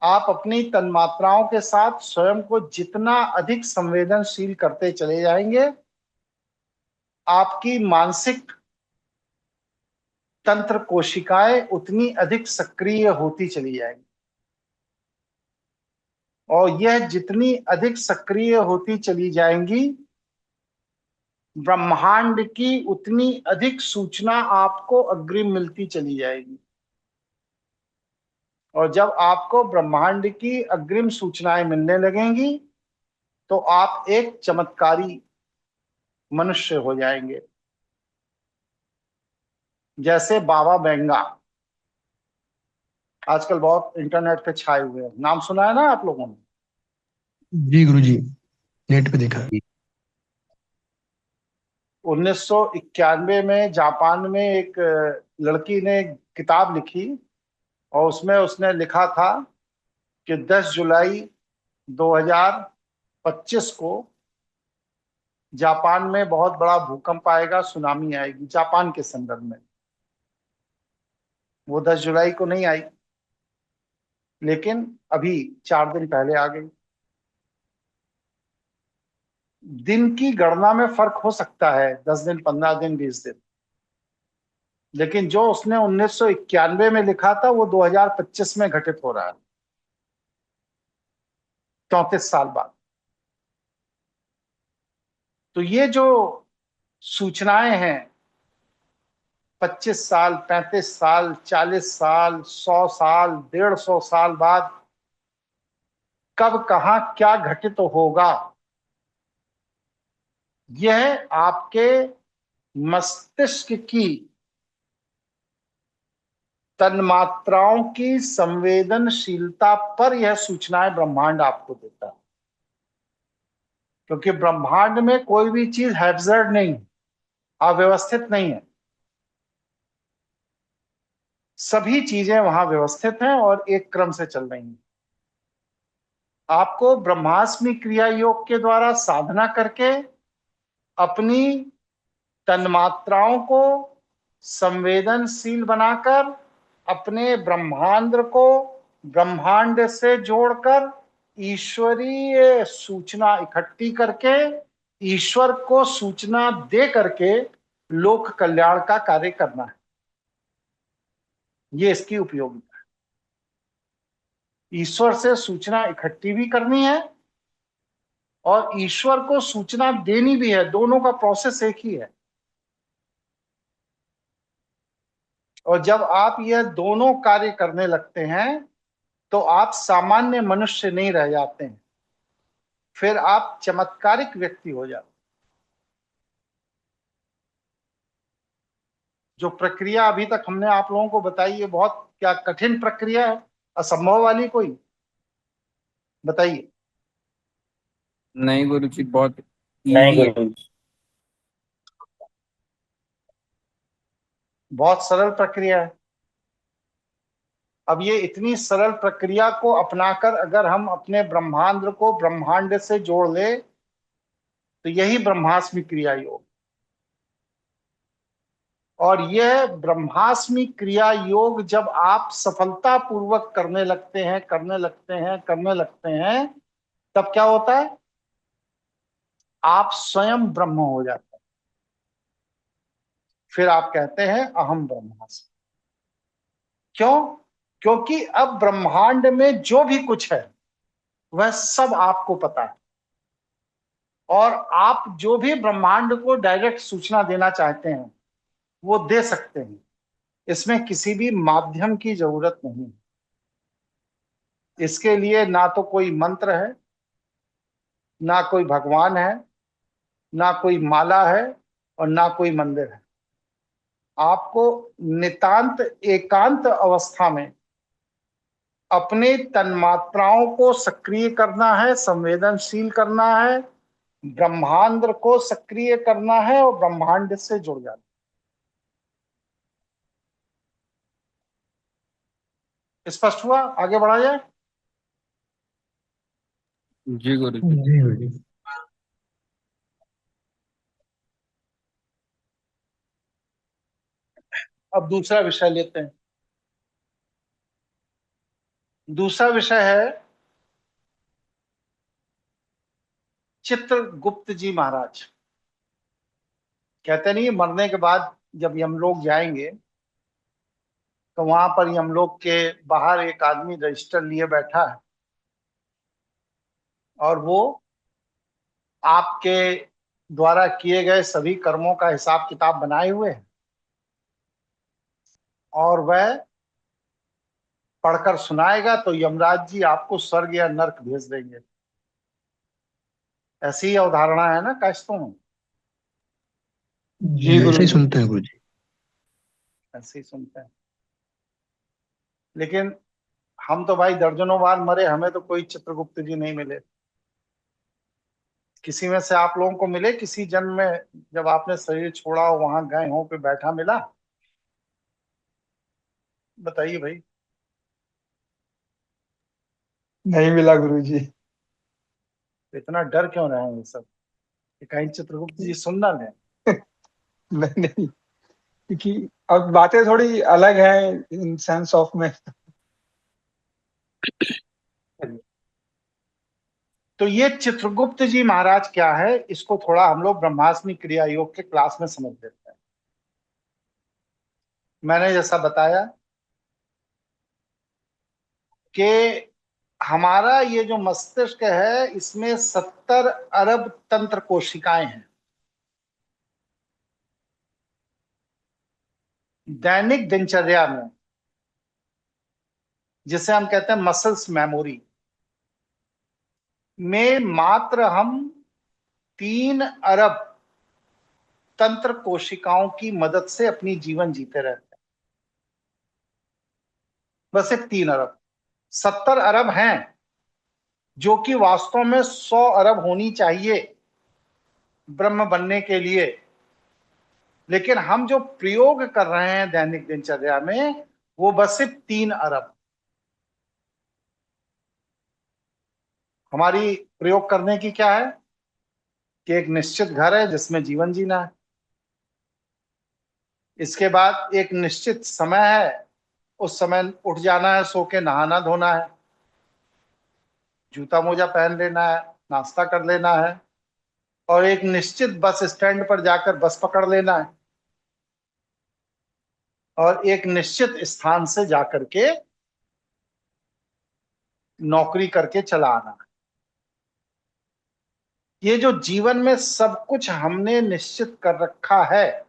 आप अपनी तन्मात्राओं के साथ स्वयं को जितना अधिक संवेदनशील करते चले जाएंगे, आपकी मानसिक तंत्र कोशिकाएं उतनी अधिक सक्रिय होती चली जाएंगी। और यह जितनी अधिक सक्रिय होती चली जाएंगी, ब्रह्मांड की उतनी अधिक सूचना आपको अग्रिम मिलती चली जाएगी। और जब आपको ब्रह्मांड की अग्रिम सूचनाएं मिलने लगेंगी, तो आप एक चमत्कारी मनुष्य हो जाएंगे, जैसे बाबा बेंगा आजकल बहुत इंटरनेट पे छाए हुए हैं। नाम सुना है ना आप लोगों ने? जी गुरुजी, नेट पे देखा है। 1991 में जापान में एक लड़की ने किताब लिखी, और उसमें उसने लिखा था कि 10 जुलाई 2025 को जापान में बहुत बड़ा भूकंप आएगा, सुनामी आएगी जापान के संदर्भ में। वो 10 जुलाई को नहीं आई, लेकिन अभी 4 दिन पहले आ गई। दिन की गणना में फर्क हो सकता है, 10 दिन, 15 दिन, 20 दिन, लेकिन जो उसने 1991 में लिखा था वो 2025 में घटित हो रहा है, 34 साल बाद। तो ये जो सूचनाएं हैं, 25 साल, 35 साल, 40 साल, 100 साल, 150 साल बाद कब कहा क्या घटित होगा, यह आपके मस्तिष्क की तन्मात्राओं की संवेदनशीलता पर यह सूचनाएं ब्रह्मांड आपको देता है। क्योंकि ब्रह्मांड में कोई भी चीज हैब्जर्ड नहीं है, अव्यवस्थित नहीं है। सभी चीजें वहां व्यवस्थित हैं और एक क्रम से चल रही हैं। आपको ब्रह्मास्मि क्रिया योग के द्वारा साधना करके अपनी तन्मात्राओं को संवेदनशील बनाकर, अपने ब्रह्मांड को ब्रह्मांड से जोड़कर, ईश्वरीय सूचना इकट्ठी करके, ईश्वर को सूचना दे करके लोक कल्याण का कार्य करना है। ये इसकी उपयोगिता है। ईश्वर से सूचना इकट्ठी भी करनी है और ईश्वर को सूचना देनी भी है, दोनों का प्रोसेस एक ही है। और जब आप यह दोनों कार्य करने लगते हैं, तो आप सामान्य मनुष्य नहीं रह जाते हैं, फिर आप चमत्कारिक व्यक्ति हो जाते हैं। जो प्रक्रिया अभी तक हमने आप लोगों को बताई, ये बहुत क्या कठिन प्रक्रिया है? असंभव वाली कोई? बताइए। नहीं गुरु जी, बहुत नहीं इजी है। गुरु। बहुत सरल प्रक्रिया है। अब ये इतनी सरल प्रक्रिया को अपनाकर अगर हम अपने ब्रह्मांड को ब्रह्मांड से जोड़ ले, तो यही ब्रह्मास्मि क्रिया योग। और यह ब्रह्मास्मि क्रिया योग जब आप सफलता पूर्वक करने लगते हैं, करने लगते हैं, करने लगते हैं, तब क्या होता है? आप स्वयं ब्रह्म हो जाते हैं। फिर आप कहते हैं अहम ब्रह्मास्मि। क्यों? क्योंकि अब ब्रह्मांड में जो भी कुछ है वह सब आपको पता है, और आप जो भी ब्रह्मांड को डायरेक्ट सूचना देना चाहते हैं वो दे सकते हैं। इसमें किसी भी माध्यम की जरूरत नहीं है। इसके लिए ना तो कोई मंत्र है, ना कोई भगवान है, ना कोई माला है, और ना कोई मंदिर है। आपको नितांत एकांत अवस्था में अपने तन्मात्राओं को सक्रिय करना है, संवेदनशील करना है, ब्रह्मांड को सक्रिय करना है और ब्रह्मांड से जुड़ जाना। स्पष्ट हुआ? आगे बढ़ा जाए। जी गुरु जी। जी गुरुजी। अब दूसरा विषय लेते हैं। दूसरा विषय है चित्रगुप्त जी महाराज। कहते नहीं, मरने के बाद जब यमलोक जाएंगे तो वहां पर यमलोक के बाहर एक आदमी रजिस्टर लिए बैठा है और वो आपके द्वारा किए गए सभी कर्मों का हिसाब किताब बनाए हुए है और वह पढ़कर सुनाएगा तो यमराज जी आपको स्वर्ग या नर्क भेज देंगे। ऐसी ही अवधारणा है ना कायस्थों में? जी जी ऐसे गुरु ही जी। सुनते हैं गुरु जी। ऐसे ही सुनते हैं। लेकिन हम तो भाई दर्जनों बार मरे, हमें तो कोई चित्रगुप्त जी नहीं मिले। किसी में से आप लोगों को मिले किसी जन्म में, जब आपने शरीर छोड़ा हो वहां गए हो पे बैठा मिला? बताइए भाई। नहीं मिला गुरु जी। तो इतना डर क्यों रहे हैं ये सब कि कहीं चित्रगुप्त जी सुन ना लें? नहीं नहीं, क्योंकि अब बातें थोड़ी अलग हैं इन सेंस ऑफ में। तो ये चित्रगुप्त जी महाराज क्या है, इसको थोड़ा हम लोग ब्रह्मास्मि क्रिया योग के क्लास में समझ लेते हैं। मैंने जैसा बताया कि हमारा ये जो मस्तिष्क है इसमें 70 अरब तंत्र कोशिकाएं हैं। दैनिक दिनचर्या में जिसे हम कहते हैं मसल्स मेमोरी में मात्र हम 3 अरब तंत्र कोशिकाओं की मदद से अपनी जीवन जीते रहते हैं। बस एक 3 अरब। 70 अरब हैं जो कि वास्तव में 100 अरब होनी चाहिए ब्रह्म बनने के लिए। लेकिन हम जो प्रयोग कर रहे हैं दैनिक दिनचर्या में वो बस सिर्फ 3 अरब। हमारी प्रयोग करने की क्या है कि एक निश्चित घर है जिसमें जीवन जीना है। इसके बाद एक निश्चित समय है, उस समय उठ जाना है, सो के नहाना धोना है, जूता मोजा पहन लेना है, नाश्ता कर लेना है और एक निश्चित बस स्टैंड पर जाकर बस पकड़ लेना है और एक निश्चित स्थान से जाकर के नौकरी करके चला आना है। ये जो जीवन में सब कुछ हमने निश्चित कर रखा है,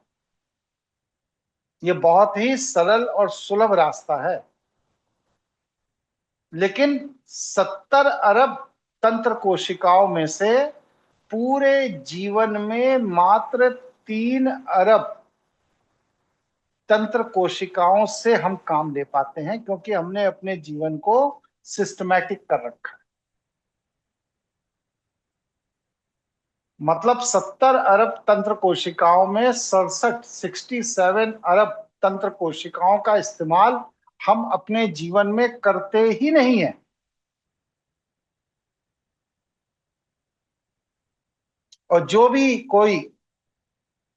ये बहुत ही सरल और सुलभ रास्ता है। लेकिन 70 अरब तंत्र कोशिकाओं में से पूरे जीवन में मात्र 3 अरब तंत्र कोशिकाओं से हम काम ले पाते हैं क्योंकि हमने अपने जीवन को सिस्टमैटिक कर रखा है। मतलब 70 अरब तंत्र कोशिकाओं में 67 अरब तंत्र कोशिकाओं का इस्तेमाल हम अपने जीवन में करते ही नहीं है। और जो भी कोई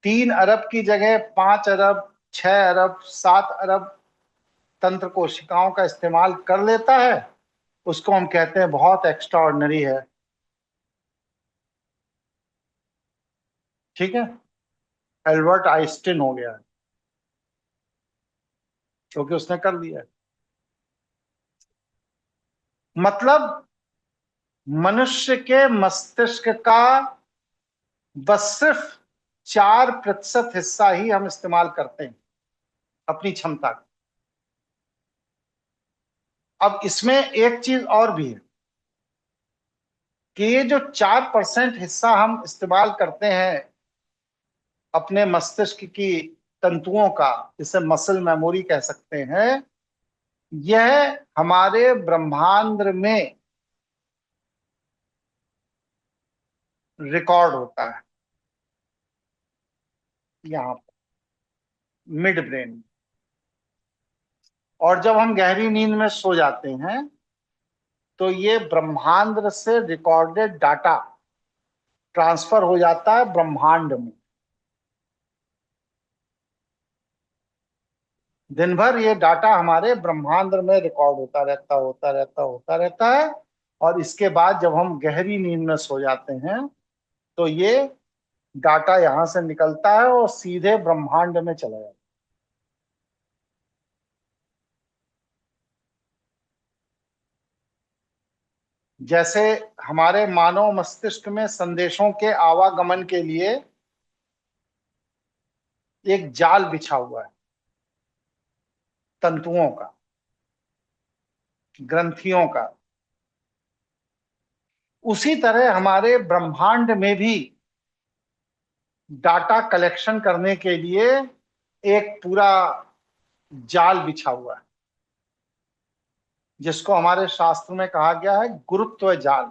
3 अरब की जगह 5 अरब, 6 अरब, 7 अरब तंत्र कोशिकाओं का इस्तेमाल कर लेता है उसको हम कहते हैं बहुत एक्स्ट्रा ऑर्डिनरी है। ठीक है, एल्बर्ट आइंस्टीन हो गया है क्योंकि उसने कर लिया है। मतलब मनुष्य के मस्तिष्क का बस सिर्फ 4% हिस्सा ही हम इस्तेमाल करते हैं अपनी क्षमता का। अब इसमें एक चीज और भी है कि ये जो 4% हिस्सा हम इस्तेमाल करते हैं अपने मस्तिष्क की तंतुओं का, जिसे मसल मेमोरी कह सकते हैं, यह हमारे ब्रह्मांड में रिकॉर्ड होता है यहाँ मिड ब्रेन। और जब हम गहरी नींद में सो जाते हैं तो ये ब्रह्मांड से रिकॉर्डेड डाटा ट्रांसफर हो जाता है ब्रह्मांड में। दिन भर ये डाटा हमारे ब्रह्मांड में रिकॉर्ड होता रहता है। और इसके बाद जब हम गहरी नींद में सो जाते हैं तो ये डाटा यहां से निकलता है और सीधे ब्रह्मांड में चला जाता है। जैसे हमारे मानव मस्तिष्क में संदेशों के आवागमन के लिए एक जाल बिछा हुआ है, तंतुओं का, ग्रंथियों का। उसी तरह हमारे ब्रह्मांड में भी डाटा कलेक्शन करने के लिए एक पूरा जाल बिछा हुआ है, जिसको हमारे शास्त्र में कहा गया है गुरुत्व जाल।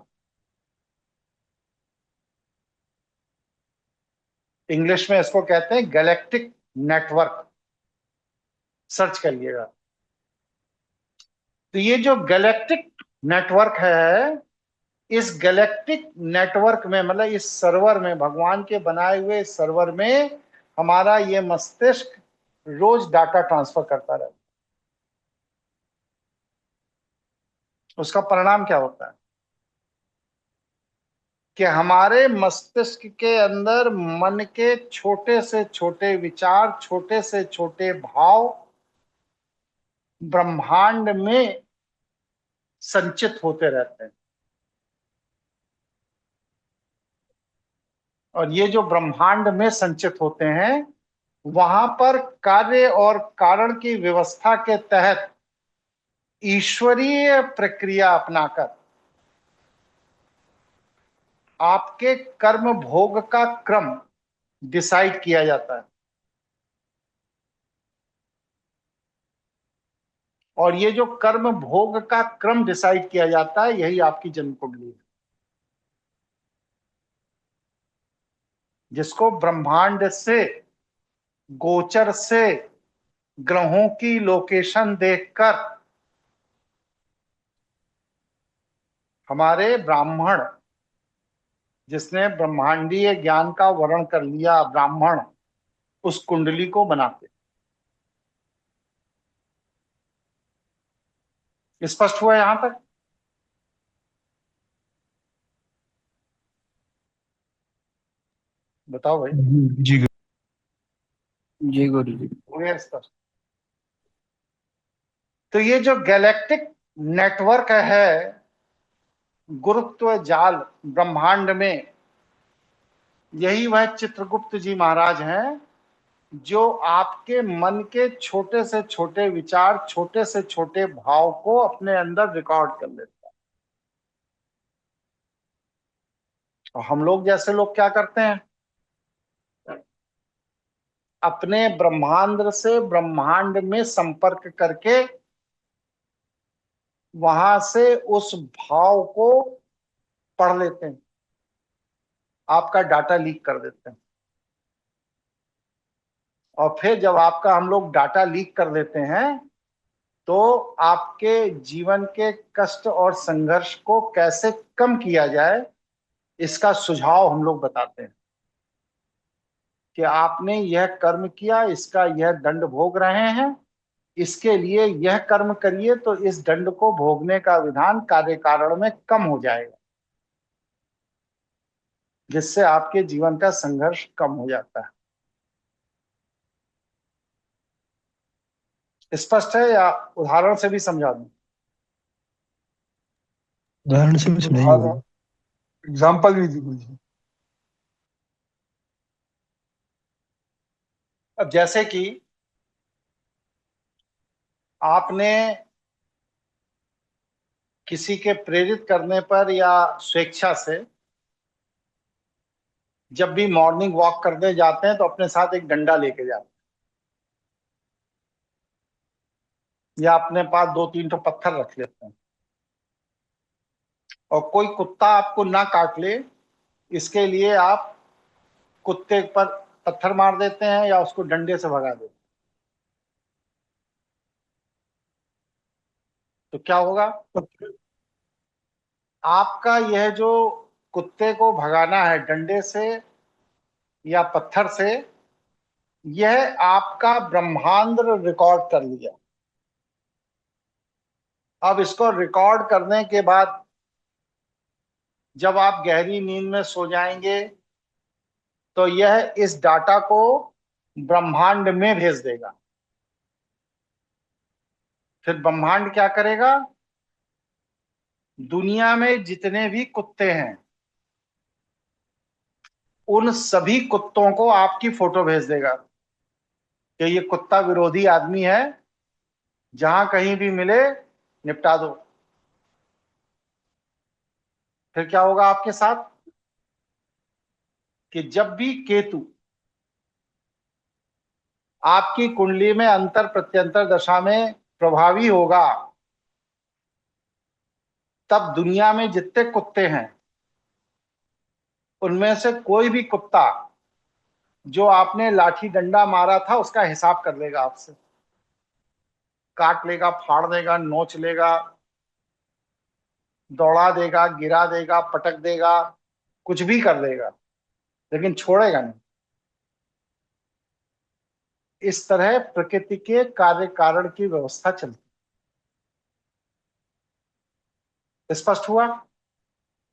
इंग्लिश में इसको कहते हैं गैलेक्टिक नेटवर्क। सर्च करिएगा। तो ये जो गैलेक्टिक नेटवर्क है, इस गैलेक्टिक नेटवर्क में, मतलब इस सर्वर में, भगवान के बनाए हुए सर्वर में हमारा ये मस्तिष्क रोज डाटा ट्रांसफर करता रहता है। उसका परिणाम क्या होता है कि हमारे मस्तिष्क के अंदर मन के छोटे से छोटे विचार, छोटे से छोटे भाव ब्रह्मांड में संचित होते रहते हैं। और ये जो ब्रह्मांड में संचित होते हैं, वहां पर कार्य और कारण की व्यवस्था के तहत ईश्वरीय प्रक्रिया अपनाकर आपके कर्म भोग का क्रम डिसाइड किया जाता है। और ये जो कर्म भोग का क्रम डिसाइड किया जाता है, यही आपकी जन्म कुंडली है, जिसको ब्रह्मांड से, गोचर से, ग्रहों की लोकेशन देखकर हमारे ब्राह्मण, जिसने ब्रह्मांडीय ज्ञान का वर्ण कर लिया, ब्राह्मण उस कुंडली को बनाते। स्पष्ट हुआ यहां तक? बताओ भाई। जी गुरु। जी गुरु जी। हो गया स्पष्ट? तो ये जो गैलेक्टिक नेटवर्क है, गुरुत्व जाल ब्रह्मांड में, यही वह चित्रगुप्त जी महाराज हैं जो आपके मन के छोटे से छोटे विचार, छोटे से छोटे भाव को अपने अंदर रिकॉर्ड कर लेते हैं। और हम लोग जैसे लोग क्या करते हैं, अपने ब्रह्मांड से ब्रह्मांड में संपर्क करके वहां से उस भाव को पढ़ लेते हैं, आपका डाटा लीक कर देते हैं। और फिर जब आपका हम लोग डाटा लीक कर देते हैं, तो आपके जीवन के कष्ट और संघर्ष को कैसे कम किया जाए, इसका सुझाव हम लोग बताते हैं कि आपने यह कर्म किया, इसका यह दंड भोग रहे हैं, इसके लिए यह कर्म करिए तो इस दंड को भोगने का विधान कार्य कारण में कम हो जाएगा, जिससे आपके जीवन का संघर्ष कम हो जाता है। स्पष्ट है या उदाहरण से भी समझा दूं? उदाहरण से भी समझाइए गुरु। एग्जाम्पल भी दीजिए गुरु जी। अब जैसे कि आपने किसी के प्रेरित करने पर या स्वेच्छा से जब भी मॉर्निंग वॉक करने जाते हैं तो अपने साथ एक डंडा लेके जाते हैं, या अपने पास 2-3 तो पत्थर रख लेते हैं। और कोई कुत्ता आपको ना काट ले, इसके लिए आप कुत्ते पर पत्थर मार देते हैं या उसको डंडे से भगा देते हैं। तो क्या होगा? आपका यह जो कुत्ते को भगाना है डंडे से या पत्थर से, यह आपका ब्रह्मांड रिकॉर्ड कर लिया। अब इसको रिकॉर्ड करने के बाद जब आप गहरी नींद में सो जाएंगे तो यह इस डाटा को ब्रह्मांड में भेज देगा। फिर ब्रह्मांड क्या करेगा? दुनिया में जितने भी कुत्ते हैं उन सभी कुत्तों को आपकी फोटो भेज देगा कि ये कुत्ता विरोधी आदमी है, जहां कहीं भी मिले निपटा दो। फिर क्या होगा आपके साथ कि जब भी केतु आपकी कुंडली में अंतर प्रत्यंतर दशा में प्रभावी होगा, तब दुनिया में जितने कुत्ते हैं उनमें से कोई भी कुत्ता जो आपने लाठी डंडा मारा था उसका हिसाब कर लेगा आपसे। काट लेगा, फाड़ देगा, नोच लेगा, दौड़ा देगा, गिरा देगा, पटक देगा, कुछ भी कर देगा, लेकिन छोड़ेगा नहीं। इस तरह प्रकृति के कार्य कारण की व्यवस्था चलती। स्पष्ट हुआ?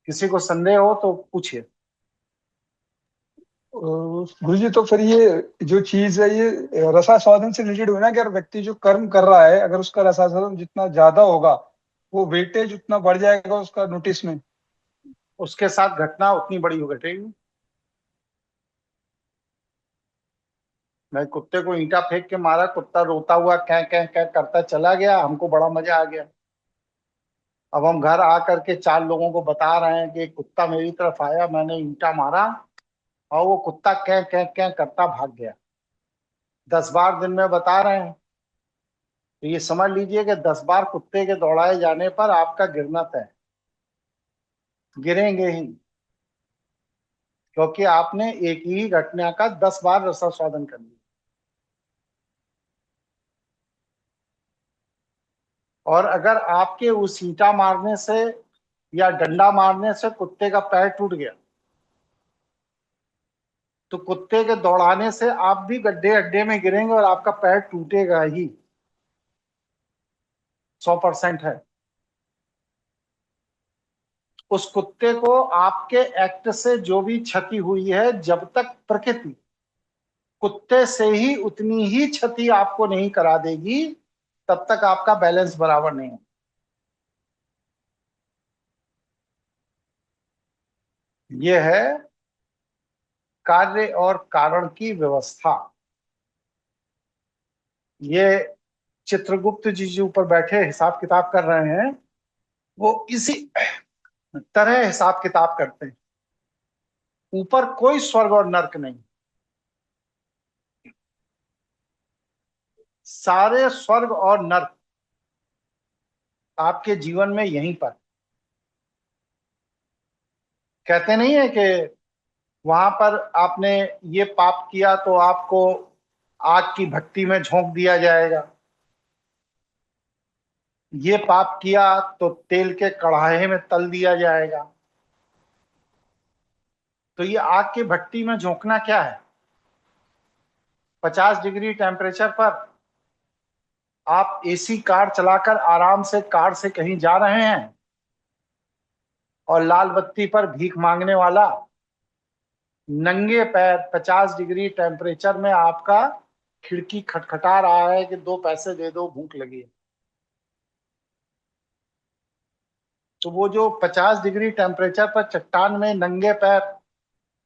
किसी को संदेह हो तो पूछिए। गुरु जी, तो फिर ये जो चीज है ये रसास्वादन से रिलेटेड हुई ना, कि अगर व्यक्ति जो कर्म कर रहा है अगर उसका रसास्वादन जितना ज्यादा होगा वो वेटेज उतना बढ़ जाएगा उसका नोटिस में। उसके साथ घटना उतनी बड़ी हो घटेगी। मैं कुत्ते को ईंटा फेंक के मारा, कुत्ता रोता हुआ कै कै कै करता चला गया, हमको बड़ा मजा आ गया। अब हम घर आ करके 4 लोगों को बता रहे हैं कि एक कुत्ता मेरी तरफ आया, मैंने ईंटा मारा और वो कुत्ता कै कै कै करता भाग गया। 10 बार दिन में बता रहे हैं तो ये समझ लीजिए कि 10 बार कुत्ते के दौड़ाए जाने पर आपका गिरना तय। गिरेंगे ही, क्योंकि आपने एक ही घटना का 10 बार रसास्वादन कर लिया। और अगर आपके उस ईंटा मारने से या डंडा मारने से कुत्ते का पैर टूट गया तो कुत्ते के दौड़ाने से आप भी गड्ढे अड्डे में गिरेंगे और आपका पैर टूटेगा ही। 100% है। उस कुत्ते को आपके एक्ट से जो भी क्षति हुई है, जब तक प्रकृति कुत्ते से ही उतनी ही क्षति आपको नहीं करा देगी तब तक आपका बैलेंस बराबर नहीं है। यह है कार्य और कारण की व्यवस्था। ये चित्रगुप्त जी जो ऊपर बैठे हिसाब किताब कर रहे हैं वो इसी तरह हिसाब किताब करते हैं। ऊपर कोई स्वर्ग और नर्क नहीं। सारे स्वर्ग और नर्क आपके जीवन में यहीं पर। कहते नहीं है कि वहां पर आपने ये पाप किया तो आपको आग की भट्टी में झोंक दिया जाएगा, ये पाप किया तो तेल के कढ़ाई में तल दिया जाएगा। तो ये आग की भट्टी में झोंकना क्या है? 50 डिग्री टेम्परेचर पर आप एसी कार चलाकर आराम से कार से कहीं जा रहे हैं और लाल बत्ती पर भीख मांगने वाला नंगे पैर 50 डिग्री टेम्परेचर में आपका खिड़की खटखटा रहा है कि 2 पैसे दे दो, भूख लगी है। तो वो जो 50 डिग्री टेम्परेचर पर चट्टान में नंगे पैर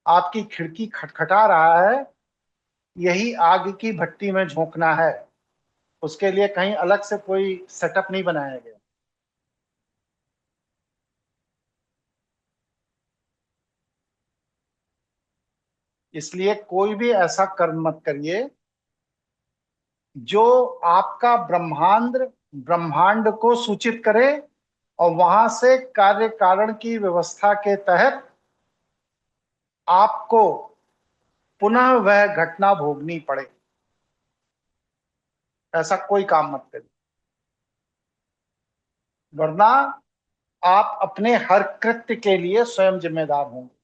आपकी खिड़की खटखटा रहा है, यही आग की भट्टी में झोंकना है। उसके लिए कहीं अलग से कोई सेटअप नहीं बनाया गया। इसलिए कोई भी ऐसा कर्म मत करिए जो आपका ब्रह्मांड को सूचित करे और वहां से कार्य कारण की व्यवस्था के तहत आपको पुनः वह घटना भोगनी पड़े। ऐसा कोई काम मत करिए, वरना आप अपने हर कृत्य के लिए स्वयं जिम्मेदार होंगे।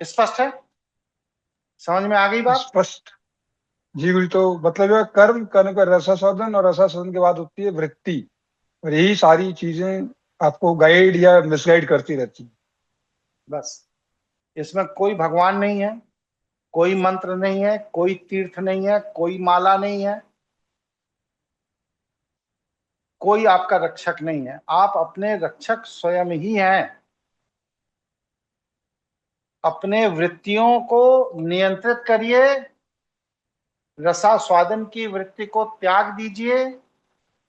स्पष्ट है? समझ में आ गई बात? स्पष्ट। जी गुरु, तो मतलब ये कर्म करने पर रसास्वादन, और रसास्वादन के बाद होती है वृत्ति, और यही सारी चीजें आपको गाइड या मिसगाइड करती रहती है। बस, इसमें कोई भगवान नहीं है, कोई मंत्र नहीं है, कोई तीर्थ नहीं है, कोई माला नहीं है, कोई आपका रक्षक नहीं है। आप अपने रक्षक स्वयं ही हैं। अपने वृत्तियों को नियंत्रित करिए, रसास्वादन की वृत्ति को त्याग दीजिए,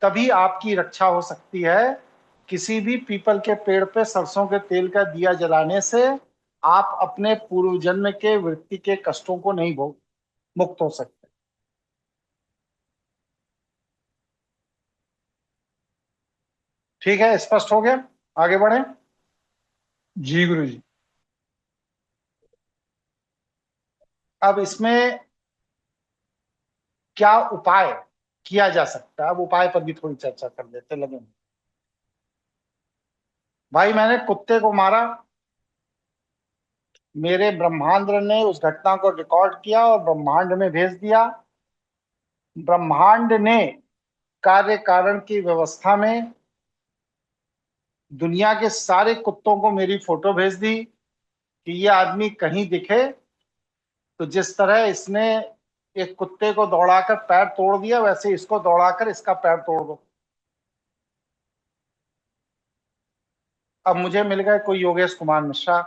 तभी आपकी रक्षा हो सकती है। किसी भी पीपल के पेड़ पे सरसों के तेल का दिया जलाने से आप अपने पूर्व जन्म के वृत्ति के कष्टों को नहीं भोग मुक्त हो सकते। ठीक है, स्पष्ट हो गया? आगे बढ़े। जी गुरु जी। अब इसमें क्या उपाय किया जा सकता है, अब उपाय पर भी थोड़ी चर्चा कर लेते लगे। भाई, मैंने कुत्ते को मारा, मेरे ब्रह्मांड ने उस घटना को रिकॉर्ड किया और ब्रह्मांड में भेज दिया। ब्रह्मांड ने कार्य कारण की व्यवस्था में दुनिया के सारे कुत्तों को मेरी फोटो भेज दी कि ये आदमी कहीं दिखे तो जिस तरह इसने एक कुत्ते को दौड़ाकर पैर तोड़ दिया, वैसे इसको दौड़ाकर इसका पैर तोड़ दो। अब मुझे मिल गए कोई योगेश कुमार मिश्रा।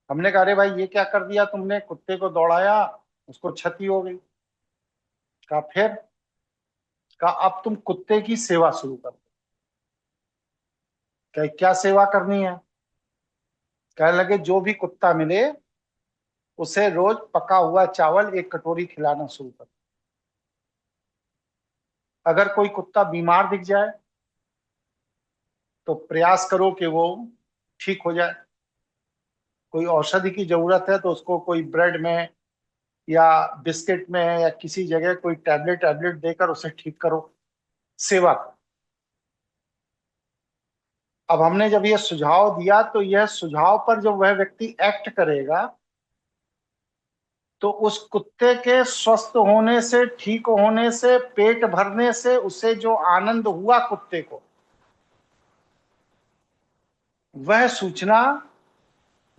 हमने कहा, अरे भाई ये क्या कर दिया तुमने, कुत्ते को दौड़ाया, उसको क्षति हो गई। कहा फिर? कहा अब तुम कुत्ते की सेवा शुरू कर दो। कहा क्या सेवा करनी है? कहने लगे जो भी कुत्ता मिले उसे रोज पका हुआ चावल एक कटोरी खिलाना शुरू कर। अगर कोई कुत्ता बीमार दिख जाए तो प्रयास करो कि वो ठीक हो जाए। कोई औषधि की जरूरत है तो उसको कोई ब्रेड में या बिस्किट में या किसी जगह कोई टैबलेट टैबलेट देकर उसे ठीक करो, सेवा करो। अब हमने जब यह सुझाव दिया तो यह सुझाव पर जब वह व्यक्ति एक्ट करेगा तो उस कुत्ते के स्वस्थ होने से, ठीक होने से, पेट भरने से उसे जो आनंद हुआ कुत्ते को, वह सूचना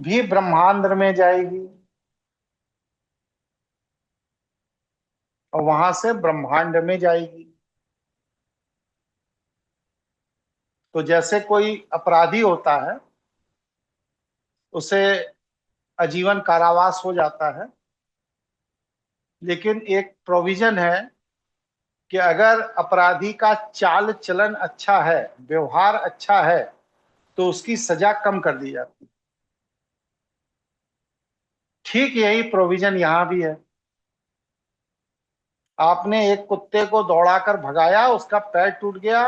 भी ब्रह्मांड में जाएगी और वहां से ब्रह्मांड में जाएगी। तो जैसे कोई अपराधी होता है, उसे आजीवन कारावास हो जाता है, लेकिन एक प्रोविजन है कि अगर अपराधी का चाल चलन अच्छा है, व्यवहार अच्छा है, तो उसकी सजा कम कर दी जाती है। ठीक यही प्रोविजन यहां भी है। आपने एक कुत्ते को दौड़ाकर भगाया, उसका पैर टूट गया,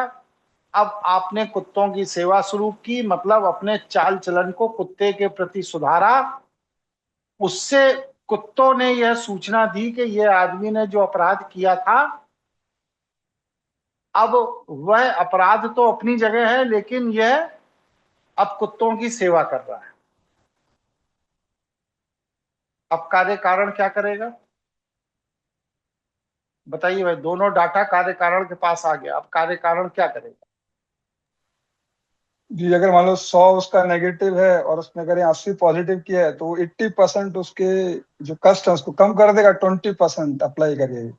अब आपने कुत्तों की सेवा शुरू की, मतलब अपने चाल चलन को कुत्ते के प्रति सुधारा। उससे कुत्तों ने यह सूचना दी कि यह आदमी ने जो अपराध किया था, अब वह अपराध तो अपनी जगह है, लेकिन यह अब कुत्तों की सेवा कर रहा है। अब कार्य कारण क्या करेगा बताइए भाई? दोनों डाटा कार्य कारण के पास आ गया, अब कार्य कारण क्या करेगा? जी, अगर मान लो 100 उसका नेगेटिव है और उसने अगर 80 पॉजिटिव किया है, तो 80% उसके जो कष्ट है उसको कम कर देगा, 20% अप्लाई करेगा,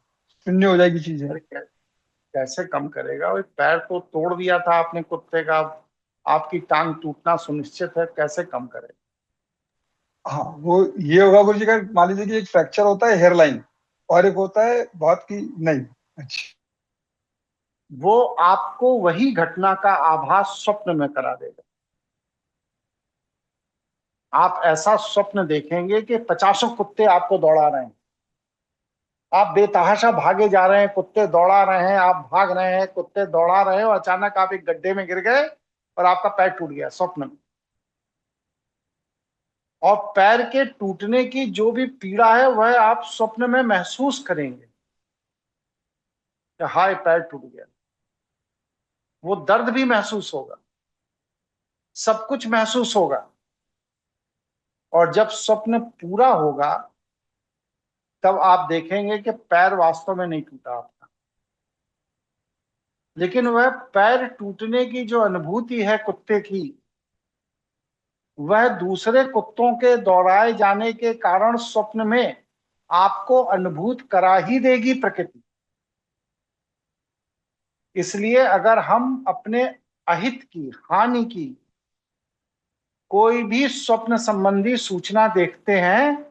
शून्य हो जाएगी चीजें। अरे कैसे कम करेगा? भाई पैर तो तोड़ दिया था आपने कुत्ते का, आपकी टांग टूटना सुनिश्चित है, कैसे कम करेगा? हाँ, वो ये होगा गुरु जी का, मान लीजिए कि एक फ्रैक्चर होता है हेयरलाइन, और एक होता है बहुत की नहीं। अच्छा। वो आपको वही घटना का आभास स्वप्न में करा देगा। आप ऐसा स्वप्न देखेंगे कि 50 कुत्ते आपको दौड़ा रहे हैं, आप बेतहाशा भागे जा रहे हैं, कुत्ते दौड़ा रहे हैं, आप भाग रहे हैं, कुत्ते दौड़ा रहे हैं, और अचानक आप एक गड्ढे में गिर गए और आपका पैर टूट गया स्वप्न में। और पैर के टूटने की जो भी पीड़ा है वह आप स्वप्न में महसूस करेंगे कि हाय पैर टूट गया। वो दर्द भी महसूस होगा, सब कुछ महसूस होगा, और जब स्वप्न पूरा होगा तब आप देखेंगे कि पैर वास्तव में नहीं टूटा आपका, लेकिन वह पैर टूटने की जो अनुभूति है कुत्ते की, वह दूसरे कुत्तों के दौड़ाए जाने के कारण स्वप्न में आपको अनुभूत करा ही देगी प्रकृति। इसलिए अगर हम अपने अहित की, हानि की कोई भी स्वप्न संबंधी सूचना देखते हैं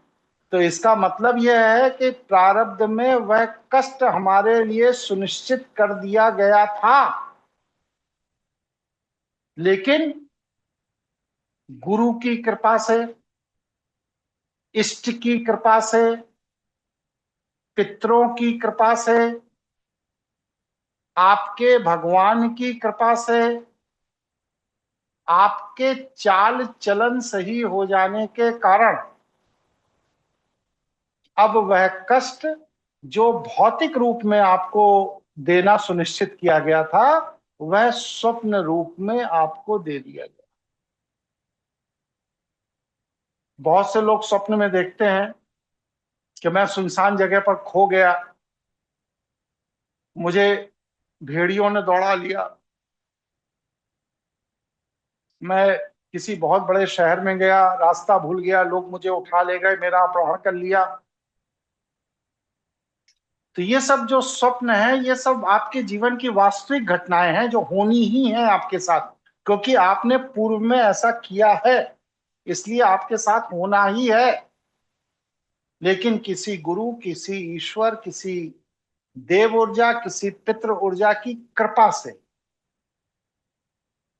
तो इसका मतलब यह है कि प्रारब्ध में वह कष्ट हमारे लिए सुनिश्चित कर दिया गया था, लेकिन गुरु की कृपा से, इष्ट की कृपा से, पितरों की कृपा से, आपके भगवान की कृपा से, आपके चाल चलन सही हो जाने के कारण अब वह कष्ट जो भौतिक रूप में आपको देना सुनिश्चित किया गया था, वह स्वप्न रूप में आपको दे दिया गया। बहुत से लोग स्वप्न में देखते हैं कि मैं सुनसान जगह पर खो गया, मुझे भेड़ियों ने दौड़ा लिया, मैं किसी बहुत बड़े शहर में गया, रास्ता भूल गया, लोग मुझे उठा ले गए, मेरा अपहरण कर लिया। तो ये सब जो स्वप्न है, ये सब आपके जीवन की वास्तविक घटनाएं हैं जो होनी ही है आपके साथ, क्योंकि आपने पूर्व में ऐसा किया है, इसलिए आपके साथ होना ही है। लेकिन किसी गुरु, किसी ईश्वर, किसी देव ऊर्जा, किसी पितृ ऊर्जा की कृपा से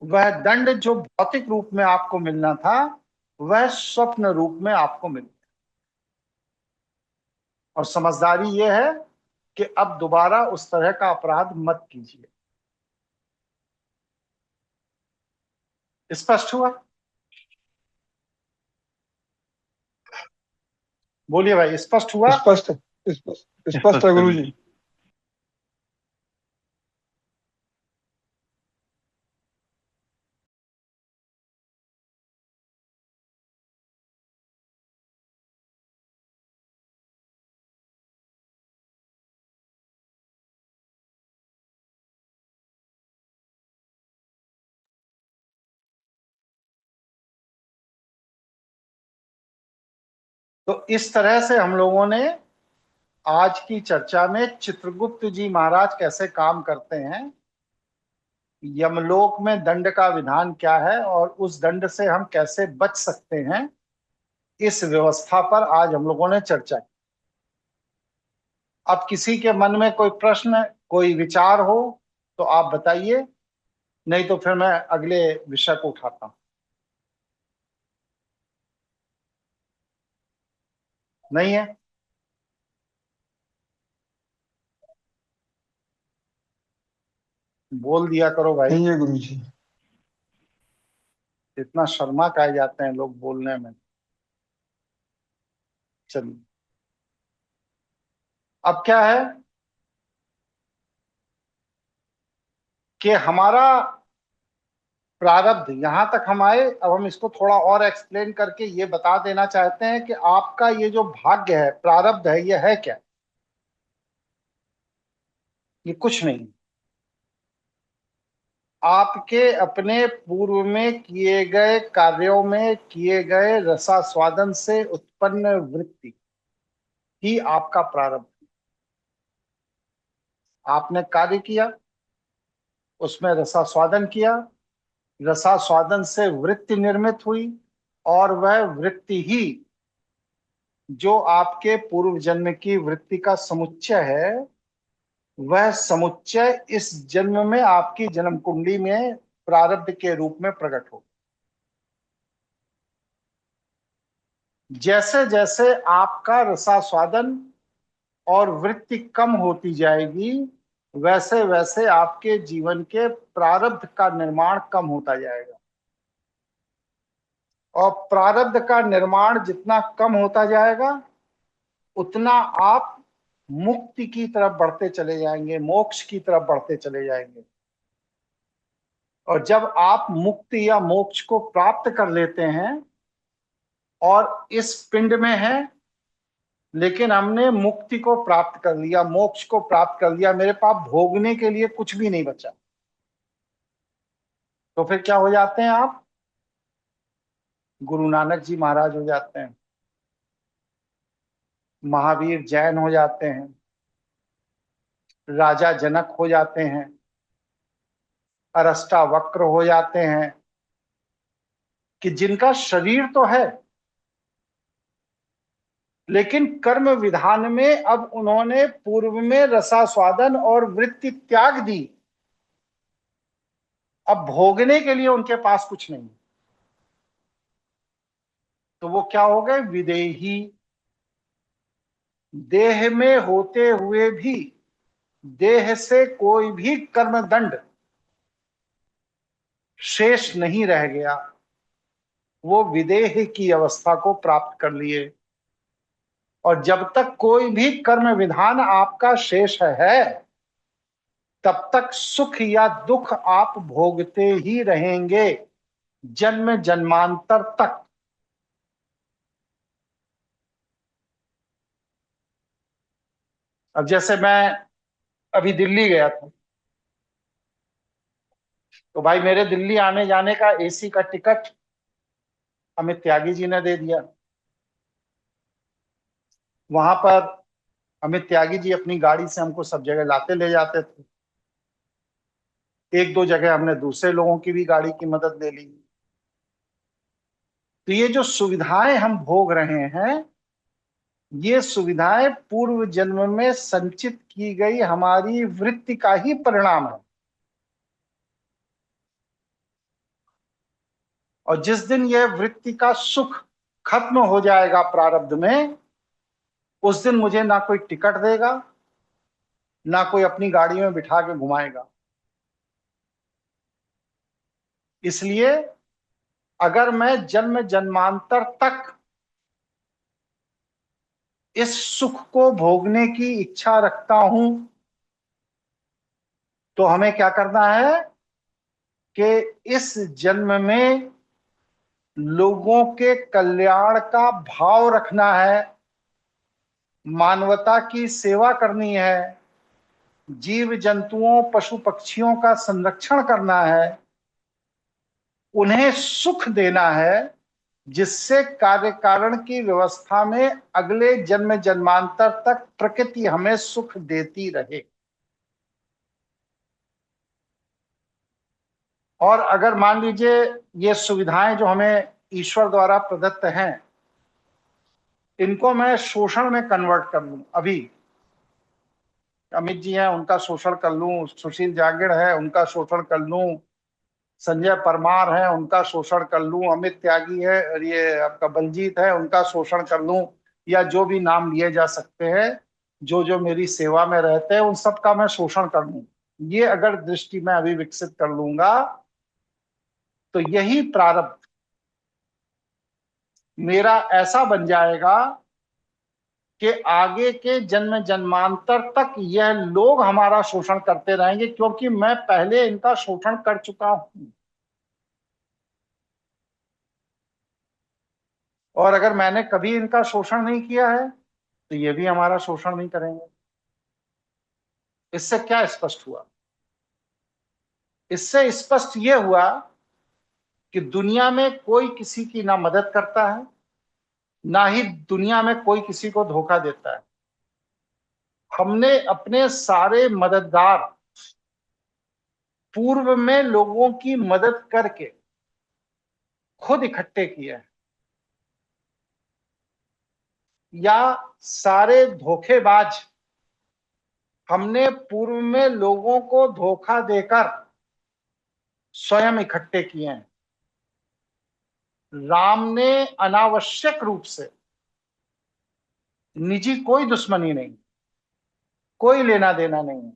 वह दंड जो भौतिक रूप में आपको मिलना था, वह स्वप्न रूप में आपको मिल गया। और समझदारी यह है कि अब दोबारा उस तरह का अपराध मत कीजिए। स्पष्ट हुआ? बोलिए भाई, स्पष्ट हुआ? स्पष्ट स्पष्ट है गुरु जी। तो इस तरह से हम लोगों ने आज की चर्चा में चित्रगुप्त जी महाराज कैसे काम करते हैं, यमलोक में दंड का विधान क्या है और उस दंड से हम कैसे बच सकते हैं, इस व्यवस्था पर आज हम लोगों ने चर्चा की। अब किसी के मन में कोई प्रश्न, कोई विचार हो तो आप बताइए, नहीं तो फिर मैं अगले विषय को उठाता हूं। नहीं है? बोल दिया करो भाई, नहीं है गुरु जी। इतना शर्मा खाए जाते हैं लोग बोलने में। चलिए, अब क्या है कि हमारा प्रारब्ध, यहां तक हम आए, अब हम इसको थोड़ा और एक्सप्लेन करके ये बता देना चाहते हैं कि आपका ये जो भाग्य है, प्रारब्ध है, ये है क्या? ये कुछ नहीं, आपके अपने पूर्व में किए गए कार्यों में किए गए रसास्वादन से उत्पन्न वृत्ति ही आपका प्रारब्ध। आपने कार्य किया, उसमें रसास्वादन किया, रसास्वादन से वृत्ति निर्मित हुई, और वह वृत्ति ही जो आपके पूर्व जन्म की वृत्ति का समुच्चय है, वह समुच्चय इस जन्म में आपकी जन्म कुंडली में प्रारब्ध के रूप में प्रकट हो। जैसे जैसे आपका रसास्वादन और वृत्ति कम होती जाएगी, वैसे वैसे आपके जीवन के प्रारब्ध का निर्माण कम होता जाएगा। और प्रारब्ध का निर्माण जितना कम होता जाएगा, उतना आप मुक्ति की तरफ बढ़ते चले जाएंगे, मोक्ष की तरफ बढ़ते चले जाएंगे। और जब आप मुक्ति या मोक्ष को प्राप्त कर लेते हैं, और इस पिंड में है, लेकिन हमने मुक्ति को प्राप्त कर लिया, मोक्ष को प्राप्त कर लिया, मेरे पास भोगने के लिए कुछ भी नहीं बचा। तो फिर क्या हो जाते हैं आप? गुरु नानक जी महाराज हो जाते हैं, महावीर जैन हो जाते हैं, राजा जनक हो जाते हैं, अरष्टावक्र हो जाते हैं, कि जिनका शरीर तो है लेकिन कर्म विधान में अब उन्होंने पूर्व में रसास्वादन और वृत्ति त्याग दी। अब भोगने के लिए उनके पास कुछ नहीं, तो वो क्या हो गए? विदेही। देह में होते हुए भी देह से कोई भी कर्म दंड शेष नहीं रह गया, वो विदेह की अवस्था को प्राप्त कर लिए। और जब तक कोई भी कर्म विधान आपका शेष है, तब तक सुख या दुख आप भोगते ही रहेंगे, जन्म जन्मांतर तक। अब जैसे मैं अभी दिल्ली गया था, तो भाई मेरे दिल्ली आने जाने का एसी का टिकट अमित त्यागी जी ने दे दिया। वहां पर अमित त्यागी जी अपनी गाड़ी से हमको सब जगह लाते ले जाते थे। एक दो जगह हमने दूसरे लोगों की भी गाड़ी की मदद ले ली। तो ये जो सुविधाएं हम भोग रहे हैं, ये सुविधाएं पूर्व जन्म में संचित की गई हमारी वृत्ति का ही परिणाम है। और जिस दिन यह वृत्ति का सुख खत्म हो जाएगा प्रारब्ध में, उस दिन मुझे ना कोई टिकट देगा, ना कोई अपनी गाड़ी में बिठा के घुमाएगा। इसलिए अगर मैं जन्म जन्मांतर तक इस सुख को भोगने की इच्छा रखता हूं, तो हमें क्या करना है कि इस जन्म में लोगों के कल्याण का भाव रखना है, मानवता की सेवा करनी है, जीव जंतुओं पशु पक्षियों का संरक्षण करना है, उन्हें सुख देना है, जिससे कार्य कारण की व्यवस्था में अगले जन्म जन्मांतर तक प्रकृति हमें सुख देती रहे। और अगर मान लीजिए ये सुविधाएं जो हमें ईश्वर द्वारा प्रदत्त हैं, इनको मैं शोषण में कन्वर्ट कर लूं, अभी अमित जी हैं उनका शोषण कर लूं, सुशील जागीर है उनका शोषण कर लूं, संजय परमार है उनका शोषण कर लूं, अमित त्यागी है और ये आपका बलजीत है उनका शोषण कर लूं, या जो भी नाम लिए जा सकते हैं, जो जो मेरी सेवा में रहते हैं उन सब का मैं शोषण कर लूं, ये अगर दृष्टि में अभी विकसित कर लूंगा, तो यही प्रारब्ध मेरा ऐसा बन जाएगा कि आगे के जन्म जन्मांतर तक यह लोग हमारा शोषण करते रहेंगे, क्योंकि मैं पहले इनका शोषण कर चुका हूं। और अगर मैंने कभी इनका शोषण नहीं किया है, तो ये भी हमारा शोषण नहीं करेंगे। इससे क्या स्पष्ट हुआ? इससे स्पष्ट यह हुआ कि दुनिया में कोई किसी की ना मदद करता है, ना ही दुनिया में कोई किसी को धोखा देता है। हमने अपने सारे मददगार पूर्व में लोगों की मदद करके खुद इकट्ठे किए हैं, या सारे धोखेबाज हमने पूर्व में लोगों को धोखा देकर स्वयं इकट्ठे किए हैं। राम ने अनावश्यक रूप से, निजी कोई दुश्मनी नहीं, कोई लेना देना नहीं,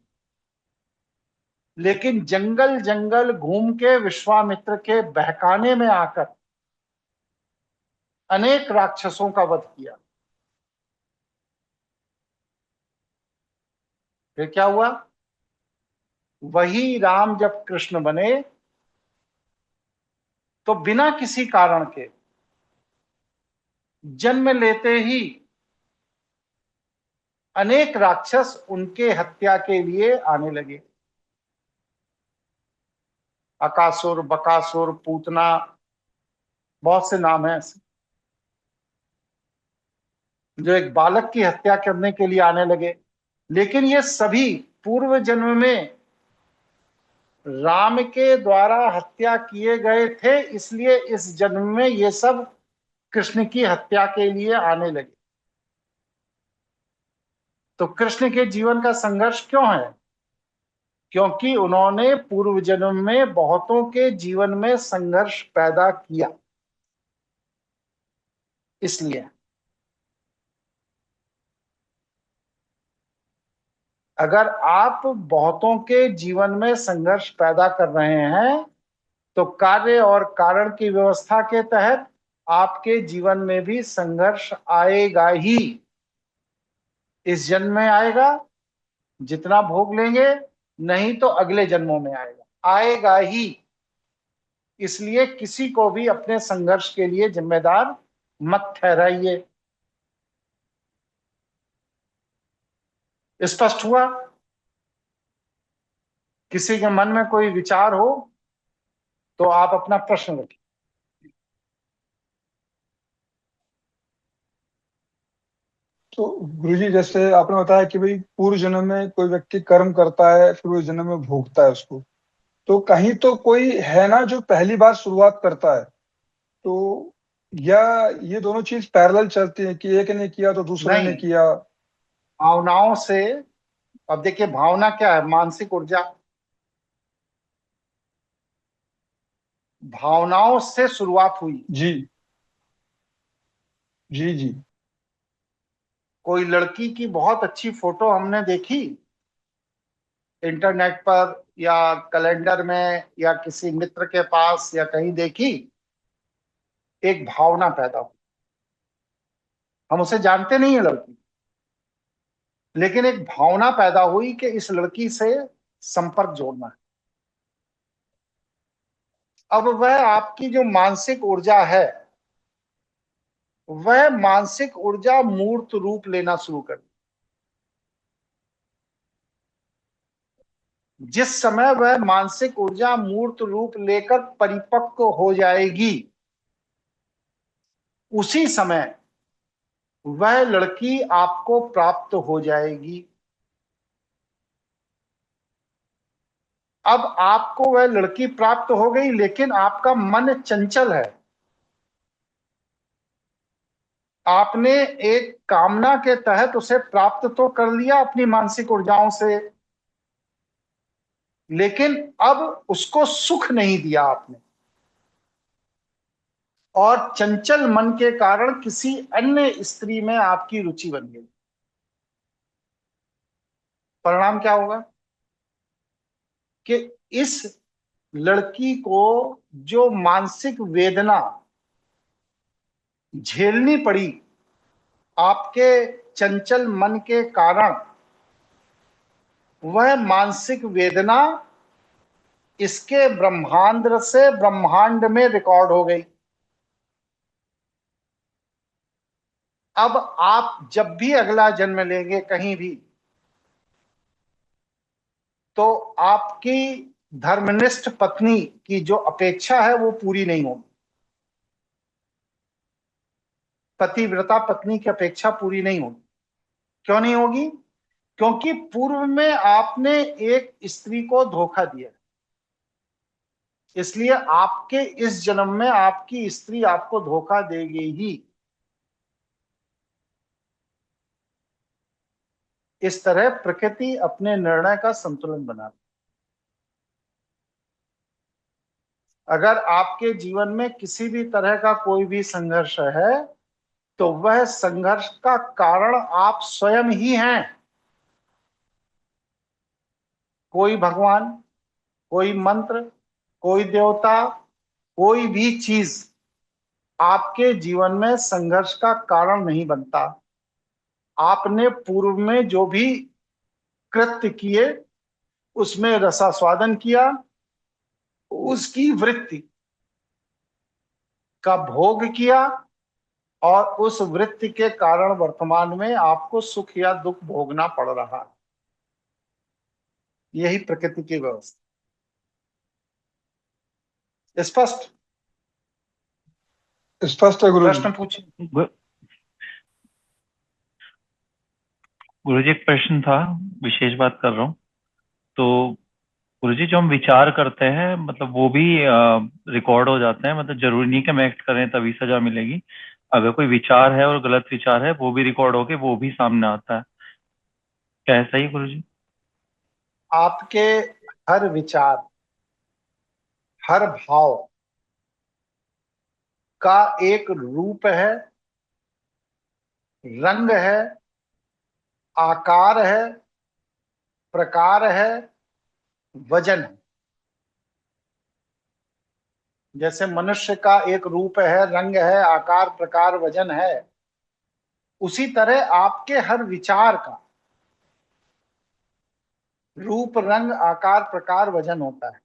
लेकिन जंगल जंगल घूम के विश्वामित्र के बहकाने में आकर अनेक राक्षसों का वध किया। फिर क्या हुआ? वही राम जब कृष्ण बने, तो बिना किसी कारण के जन्म लेते ही अनेक राक्षस उनके हत्या के लिए आने लगे। अकासुर, बकासुर, पूतना, बहुत से नाम हैं ऐसे, जो एक बालक की हत्या करने के लिए आने लगे। लेकिन ये सभी पूर्व जन्म में राम के द्वारा हत्या किए गए थे, इसलिए इस जन्म में ये सब कृष्ण की हत्या के लिए आने लगे। तो कृष्ण के जीवन का संघर्ष क्यों है? क्योंकि उन्होंने पूर्व जन्म में बहुतों के जीवन में संघर्ष पैदा किया, इसलिए। अगर आप बहुतों के जीवन में संघर्ष पैदा कर रहे हैं तो कार्य और कारण की व्यवस्था के तहत आपके जीवन में भी संघर्ष आएगा ही। इस जन्म में आएगा, जितना भोग लेंगे, नहीं तो अगले जन्मों में आएगा ही। इसलिए किसी को भी अपने संघर्ष के लिए जिम्मेदार मत ठहराइए। स्पष्ट हुआ? किसी के मन में कोई विचार हो तो आप अपना प्रश्न रखिए। तो गुरुजी, जैसे आपने बताया कि भाई पूर्व जन्म में कोई व्यक्ति कर्म करता है, फिर उस जन्म में भोगता है उसको, तो कहीं तो कोई है ना जो पहली बार शुरुआत करता है, तो या ये दोनों चीज पैरेलल चलती है कि एक ने किया तो दूसरे ने नहीं, किया? भावनाओं से। अब देखिए, भावना क्या है? मानसिक ऊर्जा। भावनाओं से शुरुआत हुई। जी जी जी। कोई लड़की की बहुत अच्छी फोटो हमने देखी इंटरनेट पर या कैलेंडर में या किसी मित्र के पास या कहीं देखी, एक भावना पैदा हुई। हम उसे जानते नहीं है लड़की, लेकिन एक भावना पैदा हुई कि इस लड़की से संपर्क जोड़ना है। अब वह आपकी जो मानसिक ऊर्जा है, वह मानसिक ऊर्जा मूर्त रूप लेना शुरू कर दी। जिस समय वह मानसिक ऊर्जा मूर्त रूप लेकर परिपक्व हो जाएगी, उसी समय वह लड़की आपको प्राप्त हो जाएगी। अब आपको वह लड़की प्राप्त हो गई, लेकिन आपका मन चंचल है। आपने एक कामना के तहत उसे प्राप्त तो कर लिया अपनी मानसिक ऊर्जाओं से, लेकिन अब उसको सुख नहीं दिया आपने, और चंचल मन के कारण किसी अन्य स्त्री में आपकी रुचि बन गई। परिणाम क्या होगा? कि इस लड़की को जो मानसिक वेदना झेलनी पड़ी आपके चंचल मन के कारण, वह मानसिक वेदना इसके ब्रह्मांड से ब्रह्मांड में रिकॉर्ड हो गई। अब आप जब भी अगला जन्म लेंगे कहीं भी, तो आपकी धर्मनिष्ठ पत्नी की जो अपेक्षा है वो पूरी नहीं होगी। पतिव्रता पत्नी की अपेक्षा पूरी नहीं होगी। क्यों नहीं होगी? क्योंकि पूर्व में आपने एक स्त्री को धोखा दिया, इसलिए आपके इस जन्म में आपकी स्त्री आपको धोखा देगी ही। इस तरह प्रकृति अपने निर्णय का संतुलन बनाती। अगर आपके जीवन में किसी भी तरह का कोई भी संघर्ष है, तो वह संघर्ष का कारण आप स्वयं ही हैं। कोई भगवान, कोई मंत्र, कोई देवता, कोई भी चीज आपके जीवन में संघर्ष का कारण नहीं बनता। आपने पूर्व में जो भी कृत्य किए, उसमें रसास्वादन किया, उसकी वृत्ति का भोग किया, और उस वृत्ति के कारण वर्तमान में आपको सुख या दुख भोगना पड़ रहा है। यही प्रकृति की व्यवस्था। स्पष्ट? स्पष्ट है गुरुजी। प्रश्न पूछिए। गुरुजी एक प्रश्न था, विशेष बात कर रहा हूँ। तो गुरुजी जो हम विचार करते हैं मतलब वो भी रिकॉर्ड हो जाते हैं, मतलब जरूरी नहीं कि हम एक्ट करें तभी सजा मिलेगी। अगर कोई विचार है और गलत विचार है वो भी रिकॉर्ड होके वो भी सामने आता है, क्या ऐसा ही गुरुजी? आपके हर विचार, हर भाव का एक रूप है, रंग है, आकार है, प्रकार है, वजन है। जैसे मनुष्य का एक रूप है, रंग है, आकार, प्रकार, वजन है, उसी तरह आपके हर विचार का रूप, रंग, आकार, प्रकार, वजन होता है।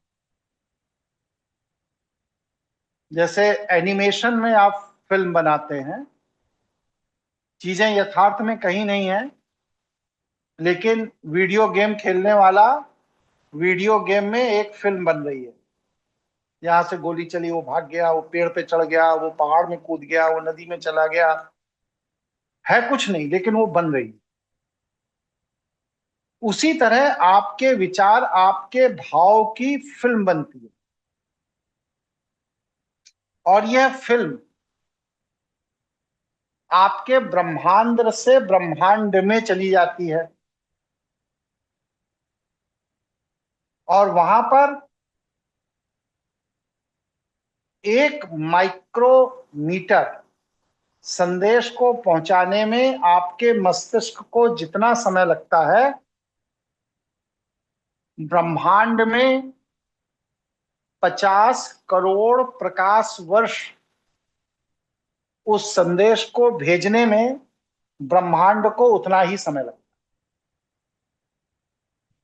जैसे एनिमेशन में आप फिल्म बनाते हैं, चीजें यथार्थ में कहीं नहीं है, लेकिन वीडियो गेम खेलने वाला वीडियो गेम में एक फिल्म बन रही है। यहां से गोली चली, वो भाग गया, वो पेड़ पे चढ़ गया, वो पहाड़ में कूद गया, वो नदी में चला गया, है कुछ नहीं लेकिन वो बन रही है। उसी तरह आपके विचार, आपके भाव की फिल्म बनती है, और यह फिल्म आपके ब्रह्मांड से ब्रह्मांड में चली जाती है, और वहां पर एक माइक्रोमीटर संदेश को पहुंचाने में आपके मस्तिष्क को जितना समय लगता है, ब्रह्मांड में 50 करोड़ प्रकाश वर्ष उस संदेश को भेजने में ब्रह्मांड को उतना ही समय लगता है।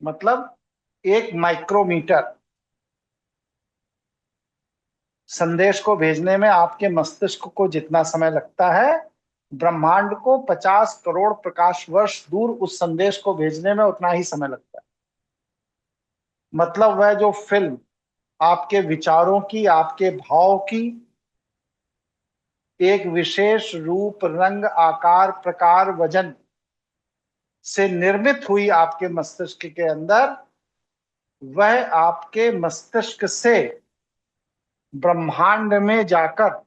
मतलब एक माइक्रोमीटर संदेश को भेजने में आपके मस्तिष्क को जितना समय लगता है, ब्रह्मांड को 50 करोड़ प्रकाश वर्ष दूर उस संदेश को भेजने में उतना ही समय लगता है। मतलब वह जो फिल्म आपके विचारों की, आपके भाव की एक विशेष रूप, रंग, आकार, प्रकार, वजन से निर्मित हुई आपके मस्तिष्क के अंदर, वह आपके मस्तिष्क से ब्रह्मांड में जाकर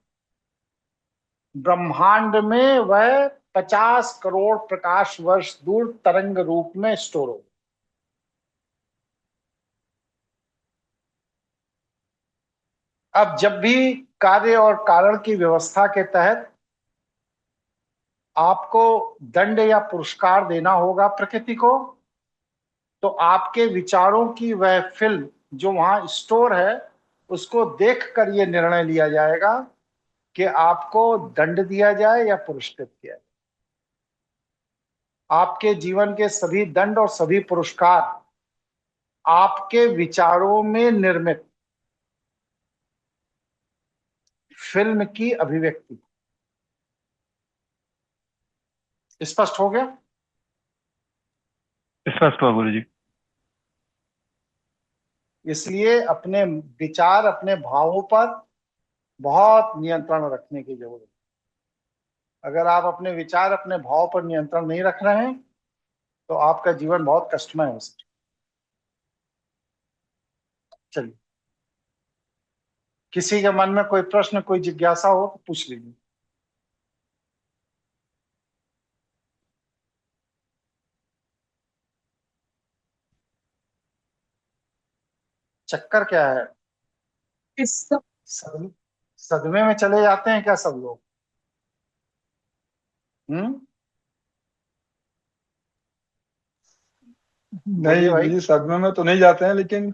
ब्रह्मांड में वह 50 करोड़ प्रकाश वर्ष दूर तरंग रूप में स्टोर हो। अब जब भी कार्य और कारण की व्यवस्था के तहत आपको दंड या पुरस्कार देना होगा प्रकृति को, तो आपके विचारों की वह फिल्म जो वहां स्टोर है, उसको देखकर यह निर्णय लिया जाएगा कि आपको दंड दिया जाए या पुरस्कृत किया जाए। आपके जीवन के सभी दंड और सभी पुरस्कार आपके विचारों में निर्मित फिल्म की अभिव्यक्ति। स्पष्ट हो गया? स्पष्ट हुआ गुरुजी। इसलिए अपने विचार, अपने भावों पर बहुत नियंत्रण रखने की जरूरत है। अगर आप अपने विचार, अपने भाव पर नियंत्रण नहीं रख रहे हैं तो आपका जीवन बहुत कष्टमय हो सकता है। चलिए, किसी के मन में कोई प्रश्न, कोई जिज्ञासा हो तो पूछ लीजिए। चक्कर क्या है? सदमे में चले जाते हैं क्या सब लोग? नहीं भाई। गुरुजी, सदमे में तो नहीं जाते हैं, लेकिन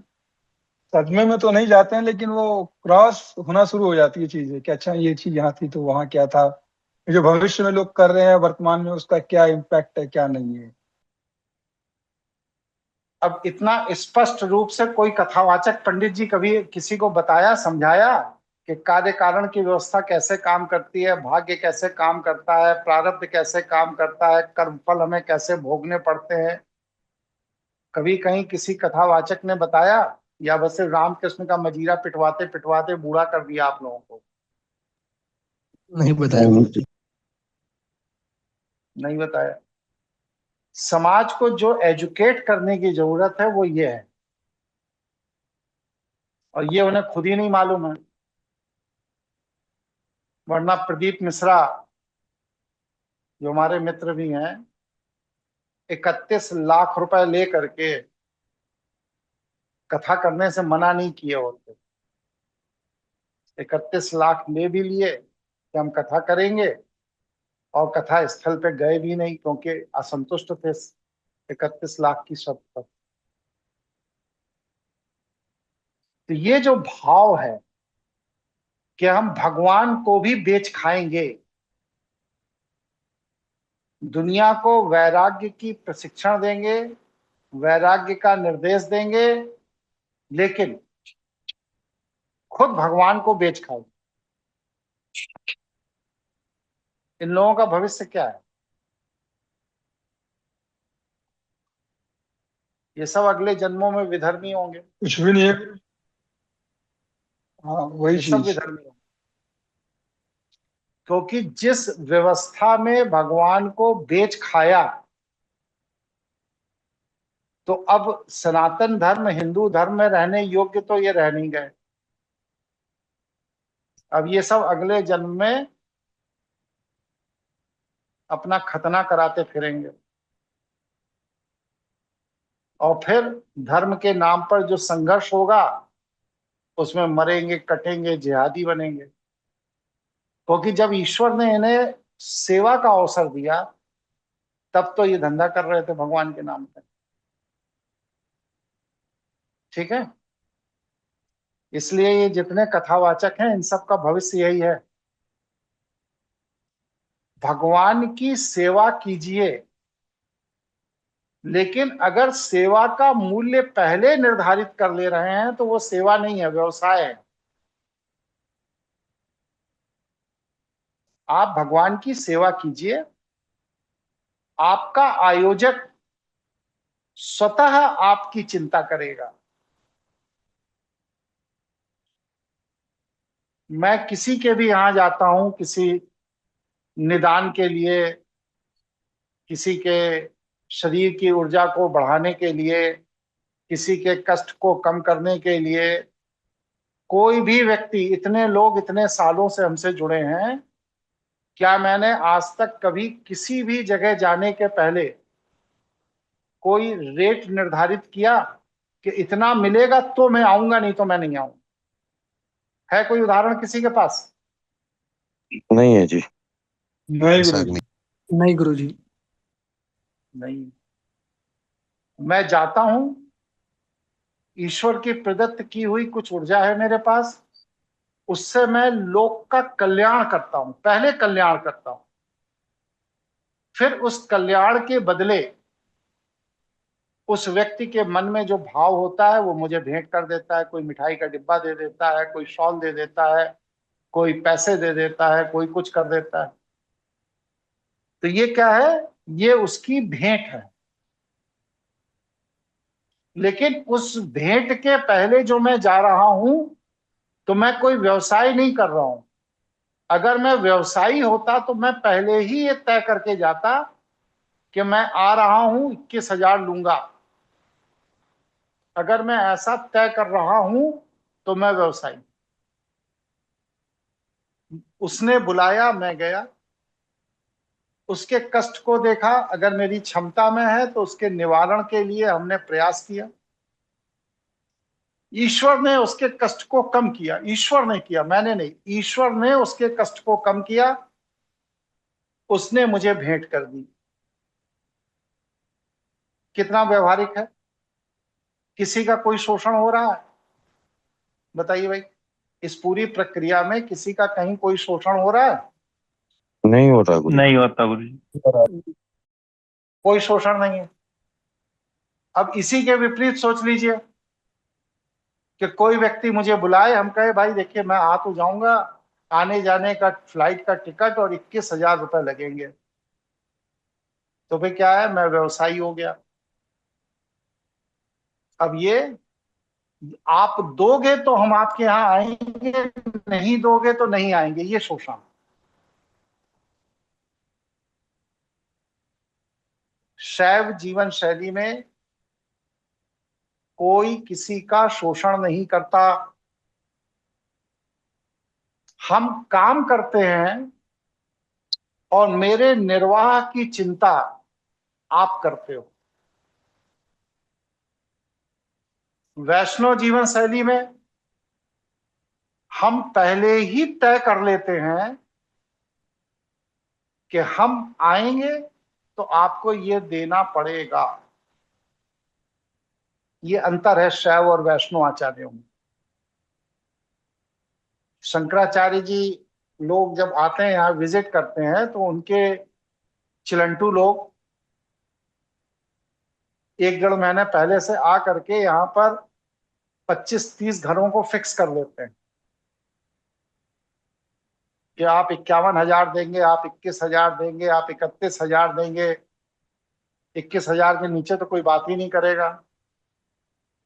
सदमे में तो नहीं जाते हैं, लेकिन वो क्रॉस होना शुरू हो जाती है चीजें कि अच्छा ये चीज यहाँ थी तो वहां क्या था, जो भविष्य में लोग कर रहे हैं वर्तमान में उसका क्या इम्पैक्ट है क्या नहीं है। अब इतना स्पष्ट रूप से कोई कथावाचक पंडित जी कभी किसी को बताया, समझाया? कि कार्य कारण की व्यवस्था कैसे काम करती है, भाग्य कैसे काम करता है, प्रारब्ध कैसे काम करता है, कर्मफल हमें कैसे भोगने पड़ते हैं। कभी कहीं किसी कथावाचक ने बताया, या बस सिर्फ रामकृष्ण का मजीरा पिटवाते पिटवाते बूढ़ा कर दिया आप लोगों को? नहीं बताया गुरुजी। नहीं बताया। समाज को जो एजुकेट करने की जरूरत है वो ये है, और ये उन्हें खुद ही नहीं मालूम है। वरना प्रदीप मिश्रा जो हमारे मित्र भी हैं, 31 लाख रुपए ले करके कथा करने से मना नहीं किए होते। 31 लाख ले भी लिए कि हम कथा करेंगे, और कथा स्थल पे गए भी नहीं क्योंकि असंतुष्ट थे 31 लाख की शर्त पर। तो ये जो भाव है कि हम भगवान को भी बेच खाएंगे, दुनिया को वैराग्य की प्रशिक्षण देंगे, वैराग्य का निर्देश देंगे, लेकिन खुद भगवान को बेच खाएंगे, इन लोगों का भविष्य क्या है? ये सब अगले जन्मों में विधर्मी होंगे। कुछ भी नहीं है। हाँ, वही ये सब चीज। विधर्मी होंगे, क्योंकि जिस व्यवस्था में भगवान को बेच खाया, तो अब सनातन धर्म, हिंदू धर्म में रहने योग्य तो ये रह नहीं गए। अब ये सब अगले जन्म में अपना खतना कराते फिरेंगे, और फिर धर्म के नाम पर जो संघर्ष होगा उसमें मरेंगे, कटेंगे, जिहादी बनेंगे। क्योंकि जब ईश्वर ने इन्हें सेवा का अवसर दिया, तब तो ये धंधा कर रहे थे भगवान के नाम पे। ठीक है, इसलिए ये जितने कथावाचक हैं, इन सब का भविष्य यही है, भगवान की सेवा कीजिए। लेकिन अगर सेवा का मूल्य पहले निर्धारित कर ले रहे हैं तो वो सेवा नहीं है, व्यवसाय है। आप भगवान की सेवा कीजिए, आपका आयोजक स्वतः आपकी चिंता करेगा। मैं किसी के भी यहां जाता हूं, किसी निदान के लिए, किसी के शरीर की ऊर्जा को बढ़ाने के लिए, किसी के कष्ट को कम करने के लिए, कोई भी व्यक्ति, इतने लोग इतने सालों से हमसे जुड़े हैं, क्या मैंने आज तक कभी किसी भी जगह जाने के पहले कोई रेट निर्धारित किया कि इतना मिलेगा तो मैं आऊंगा, नहीं तो मैं नहीं आऊंगा? है कोई उदाहरण किसी के पास? नहीं है जी। नहीं गुरुजी। नहीं गुरुजी। नहीं। मैं जाता हूं, ईश्वर की प्रदत्त की हुई कुछ ऊर्जा है मेरे पास, उससे मैं लोक का कल्याण करता हूं, पहले कल्याण करता हूं, फिर उस कल्याण के बदले उस व्यक्ति के मन में जो भाव होता है वो मुझे भेंट कर देता है। कोई मिठाई का डिब्बा दे देता है, कोई शॉल दे देता है, कोई पैसे दे देता है, कोई कुछ कर देता है। तो ये क्या है? ये उसकी भेंट है। लेकिन उस भेंट के पहले जो मैं जा रहा हूं, तो मैं कोई व्यवसाय नहीं कर रहा हूं। अगर मैं व्यवसायी होता तो मैं पहले ही ये तय करके जाता कि मैं आ रहा हूं, 21,000 लूंगा। अगर मैं ऐसा तय कर रहा हूं तो मैं व्यवसायी। उसने बुलाया, मैं गया, उसके कष्ट को देखा, अगर मेरी क्षमता में है तो उसके निवारण के लिए हमने प्रयास किया। ईश्वर ने उसके कष्ट को कम किया, ईश्वर ने किया, मैंने नहीं, ईश्वर ने उसके कष्ट को कम किया, उसने मुझे भेंट कर दी। कितना व्यवहारिक है? किसी का कोई शोषण हो रहा है? बताइए भाई, इस पूरी प्रक्रिया में किसी का कहीं कोई शोषण हो रहा है? नहीं होता गुरु। नहीं होता गुरु जी। कोई शोषण नहीं है। अब इसी के विपरीत सोच लीजिए, कि कोई व्यक्ति मुझे बुलाए, हम कहे भाई देखिए मैं आ तो जाऊंगा, आने जाने का फ्लाइट का टिकट और 21,000 रुपए लगेंगे, तो फिर क्या है, मैं व्यवसायी हो गया। अब ये आप दोगे तो हम आपके यहाँ आएंगे, नहीं दोगे तो नहीं आएंगे, ये शोषण। शैव जीवन शैली में कोई किसी का शोषण नहीं करता। हम काम करते हैं और मेरे निर्वाह की चिंता आप करते हो। वैष्णव जीवन शैली में हम पहले ही तय कर लेते हैं कि हम आएंगे तो आपको ये देना पड़ेगा। ये अंतर है शैव और वैष्णव आचार्यों में। शंकराचार्य जी लोग जब आते हैं यहाँ विजिट करते हैं तो उनके चिलंटू लोग 1-1.5 महीने पहले से आ करके यहाँ पर 25-30 घरों को फिक्स कर लेते हैं कि आप 51,000 देंगे, आप 21,000 देंगे, आप 31,000 देंगे। 21,000 के नीचे तो कोई बात ही नहीं करेगा,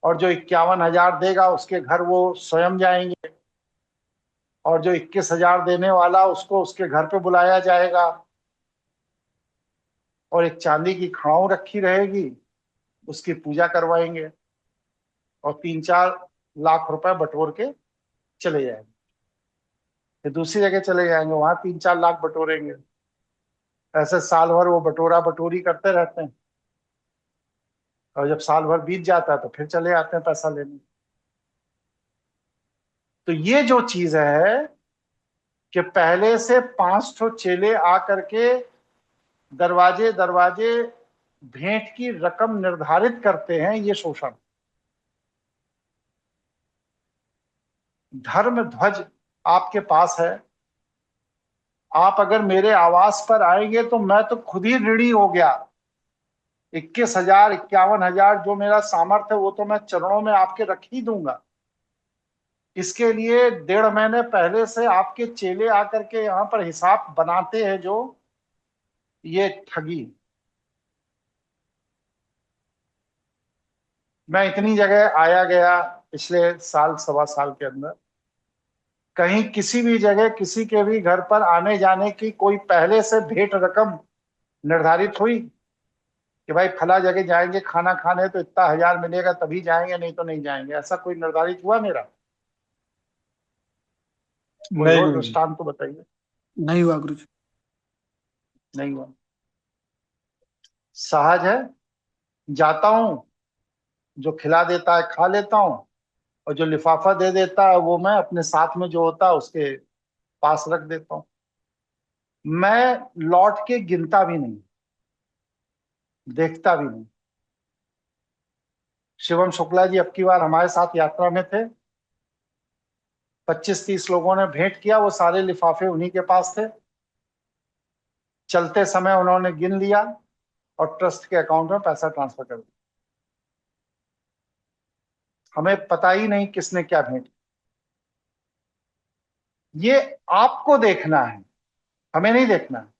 और जो 51,000 देगा उसके घर वो स्वयं जाएंगे, और जो 21,000 देने वाला उसको उसके घर पे बुलाया जाएगा, और एक चांदी की खड़ाऊ रखी रहेगी, उसकी पूजा करवाएंगे और 3-4 लाख रुपए बटोर के चले जाएंगे। फिर दूसरी जगह चले जाएंगे, वहां 3-4 लाख बटोरेंगे। ऐसे साल भर वो बटोरा बटोरी करते रहते हैं, और जब साल भर बीत जाता है तो फिर चले आते हैं पैसा लेने। तो ये जो चीज है कि पहले से 5 चेले आकर के दरवाजे दरवाजे भेंट की रकम निर्धारित करते हैं, ये शोषण। धर्म ध्वज आपके पास है, आप अगर मेरे आवास पर आएंगे तो मैं तो खुद ही ऋणी हो गया। 21,000 51,000 जो मेरा सामर्थ्य है वो तो मैं चरणों में आपके रख ही दूंगा। इसके लिए 1.5 महीने पहले से आपके चेले आकर के यहाँ पर हिसाब बनाते हैं, जो ये ठगी। मैं इतनी जगह आया गया पिछले साल सवा साल के अंदर, कहीं किसी भी जगह किसी के भी घर पर आने जाने की कोई पहले से भेंट रकम निर्धारित हुई कि भाई फला जगह जाएंगे खाना खाने तो इतना 1,000 मिलेगा तभी जाएंगे, नहीं तो नहीं जाएंगे, ऐसा कोई निर्धारित हुआ मेरा? कोई नहीं और गुरु जी। दृष्टांत तो बताइए। नहीं हुआ गुरु जी। नहीं हुआ। सहज है, जाता हूं, जो खिला देता है खा लेता हूं, और जो लिफाफा दे देता है वो मैं अपने साथ में जो होता है उसके पास रख देता हूं। मैं लौट के गिनता भी नहीं, देखता भी नहीं। शिवम शुक्ला जी अब की बार हमारे साथ यात्रा में थे, 25-30 लोगों ने भेंट किया, वो सारे लिफाफे उन्हीं के पास थे। चलते समय उन्होंने गिन लिया और ट्रस्ट के अकाउंट में पैसा ट्रांसफर कर दिया। हमें पता ही नहीं किसने क्या भेंट। ये आपको देखना है, हमें नहीं देखना है।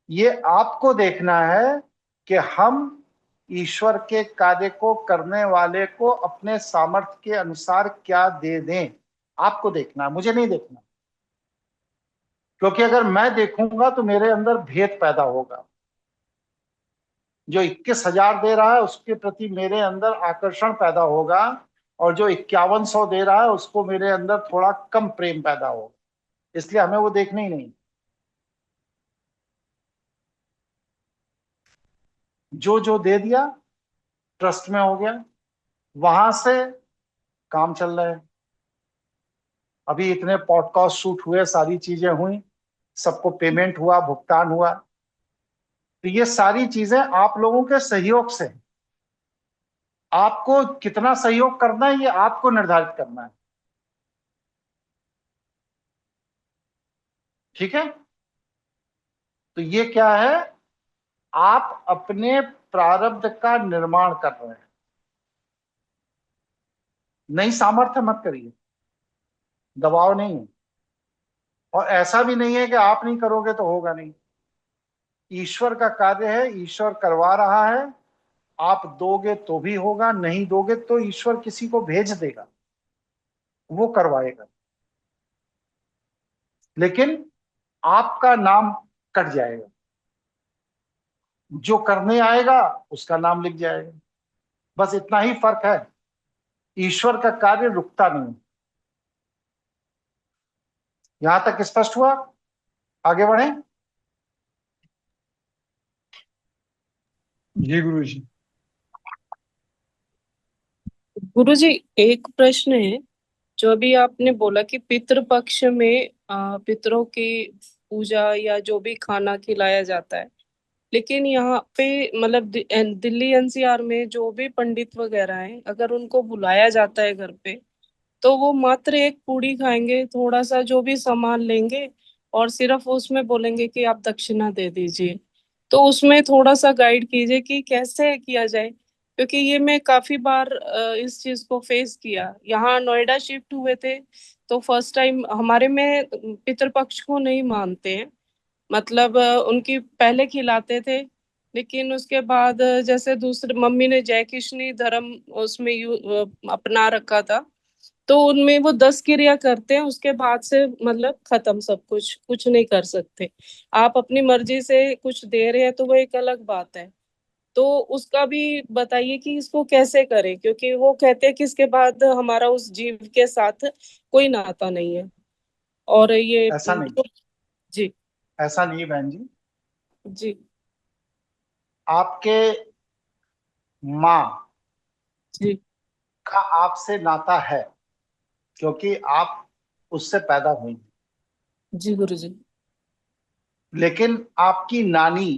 ये आपको देखना है कि हम ईश्वर के कार्य को करने वाले को अपने सामर्थ्य के अनुसार क्या दे दें। आपको देखना है, मुझे नहीं देखना, क्योंकि अगर मैं देखूंगा तो मेरे अंदर भेद पैदा होगा। जो 21,000 दे रहा है उसके प्रति मेरे अंदर आकर्षण पैदा होगा, और जो 5100 दे रहा है उसको मेरे अंदर थोड़ा कम प्रेम पैदा होगा। इसलिए हमें वो देखना ही नहीं। जो जो दे दिया ट्रस्ट में हो गया, वहां से काम चल रहा है। अभी इतने पॉडकास्ट शूट हुए, सारी चीजें हुई, सबको पेमेंट हुआ, भुगतान हुआ, तो ये सारी चीजें आप लोगों के सहयोग से। आपको कितना सहयोग करना है ये आपको निर्धारित करना है, ठीक है? तो ये क्या है, आप अपने प्रारब्ध का निर्माण कर रहे हैं। नहीं, सामर्थ्य मत करिए, दबाव नहीं है। और ऐसा भी नहीं है कि आप नहीं करोगे तो होगा नहीं। ईश्वर का कार्य है, ईश्वर करवा रहा है। आप दोगे तो भी होगा, नहीं दोगे तो ईश्वर किसी को भेज देगा, वो करवाएगा, लेकिन आपका नाम कट जाएगा। जो करने आएगा उसका नाम लिख जाएगा। बस इतना ही फर्क है। ईश्वर का कार्य रुकता नहीं। यहां तक स्पष्ट हुआ? आगे बढ़े। जी गुरु जी। गुरुजी, एक प्रश्न है। जो अभी आपने बोला कि पितृपक्ष में पितरों की पूजा या जो भी खाना खिलाया जाता है, लेकिन यहाँ पे मतलब दिल्ली एनसीआर में जो भी पंडित वगैरह हैं, अगर उनको बुलाया जाता है घर पे, तो वो मात्र एक पूड़ी खाएंगे, थोड़ा सा जो भी सामान लेंगे और सिर्फ उसमें बोलेंगे कि आप दक्षिणा दे दीजिए। तो उसमें थोड़ा सा गाइड कीजिए कि कैसे किया जाए, क्योंकि ये मैं काफी बार इस चीज को फेस किया। यहाँ नोएडा शिफ्ट हुए थे तो फर्स्ट टाइम हमारे में पितृपक्ष को नहीं मानते हैं। मतलब उनकी पहले खिलाते थे, लेकिन उसके बाद जैसे दूसरे मम्मी ने जय किशनी धर्म उसमें अपना रखा था, तो उनमें वो 10 क्रिया करते हैं, उसके बाद से मतलब खत्म सब कुछ, कुछ नहीं कर सकते। आप अपनी मर्जी से कुछ दे रहे हैं तो वो एक अलग बात है। तो उसका भी बताइए कि इसको कैसे करें, क्योंकि वो कहते हैं कि इसके बाद हमारा उस जीव के साथ कोई नाता नहीं है। और ये ऐसा नहीं, जी। ऐसा नहीं बहन जी। जी। आपके माँ जी। का आपसे नाता है, क्योंकि आप उससे पैदा हुई। जी गुरु जी। लेकिन आपकी नानी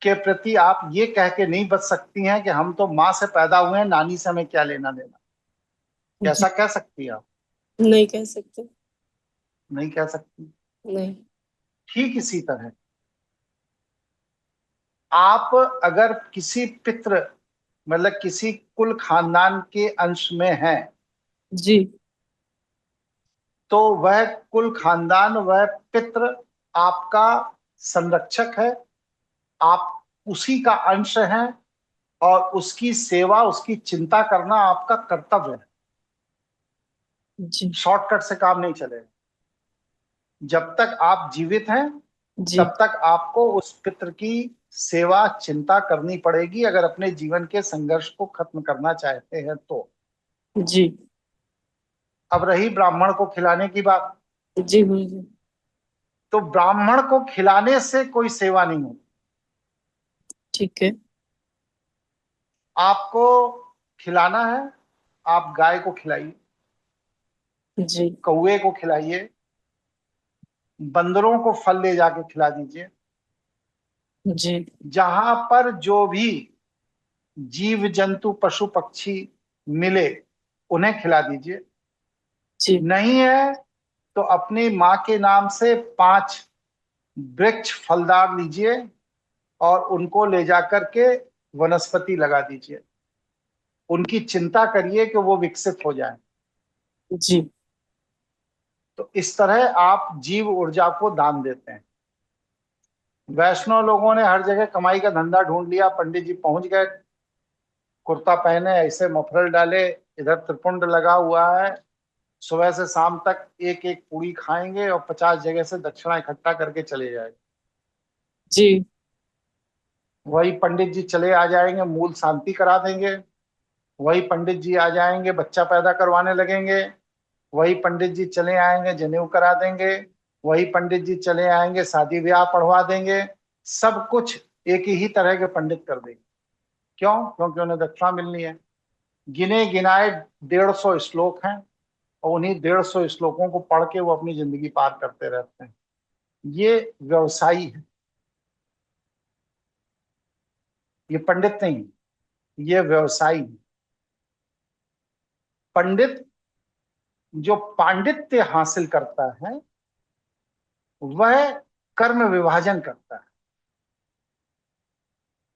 के प्रति आप ये कह के नहीं बच सकती हैं कि हम तो माँ से पैदा हुए हैं, नानी से हमें क्या लेना देना। जी। कैसा कह सकती हैं आप? नहीं कह सकते। नहीं कह सकती। नहीं। ठीक इसी तरह आप अगर किसी पितृ मतलब किसी कुल खानदान के अंश में हैं, जी। तो वह कुल खानदान, वह पितृ आपका संरक्षक है। आप उसी का अंश हैं और उसकी सेवा, उसकी चिंता करना आपका कर्तव्य है। जी। शॉर्टकट से काम नहीं चलेगा। जब तक आप जीवित हैं जी। तब तक आपको उस पितृ की सेवा चिंता करनी पड़ेगी, अगर अपने जीवन के संघर्ष को खत्म करना चाहते हैं तो। जी। अब रही ब्राह्मण को खिलाने की बात, जी गुरु जी। तो ब्राह्मण को खिलाने से कोई सेवा नहीं होती। ठीक है। आपको खिलाना है, आप गाय को खिलाइए, जी। कौवे को खिलाइए, बंदरों को फल ले जाके खिला दीजिए। जी। जहां पर जो भी जीव जंतु पशु पक्षी मिले उन्हें खिला दीजिए। जी। नहीं है तो अपनी माँ के नाम से 5 वृक्ष फलदार लीजिए और उनको ले जाकर के वनस्पति लगा दीजिए। उनकी चिंता करिए कि वो विकसित हो जाए। जी। तो इस तरह आप जीव ऊर्जा को दान देते हैं। वैष्णव लोगों ने हर जगह कमाई का धंधा ढूंढ लिया। पंडित जी पहुंच गए, कुर्ता पहने, ऐसे मफलर डाले, इधर त्रिपुंड लगा हुआ है, सुबह से शाम तक एक एक पूरी खाएंगे और 50 जगह से दक्षिणा इकट्ठा करके चले जाएंगे। जी। वही पंडित जी चले आ जाएंगे, मूल शांति करा देंगे। वही पंडित जी आ जाएंगे, बच्चा पैदा करवाने लगेंगे। वही पंडित जी चले आएंगे, जनेऊ करा देंगे। वही पंडित जी चले आएंगे, शादी ब्याह पढ़वा देंगे। सब कुछ एक ही तरह के पंडित कर देंगे। क्यों? क्योंकि उन्हें दक्षिणा मिलनी है। गिने गिनाए 150 श्लोक हैं और उन्हीं 150 श्लोकों को पढ़ के वो अपनी जिंदगी पार करते रहते हैं। ये व्यवसायी है, ये पंडित नहीं, ये व्यवसायी है। पंडित जो पांडित्य हासिल करता है वह कर्म विभाजन करता है।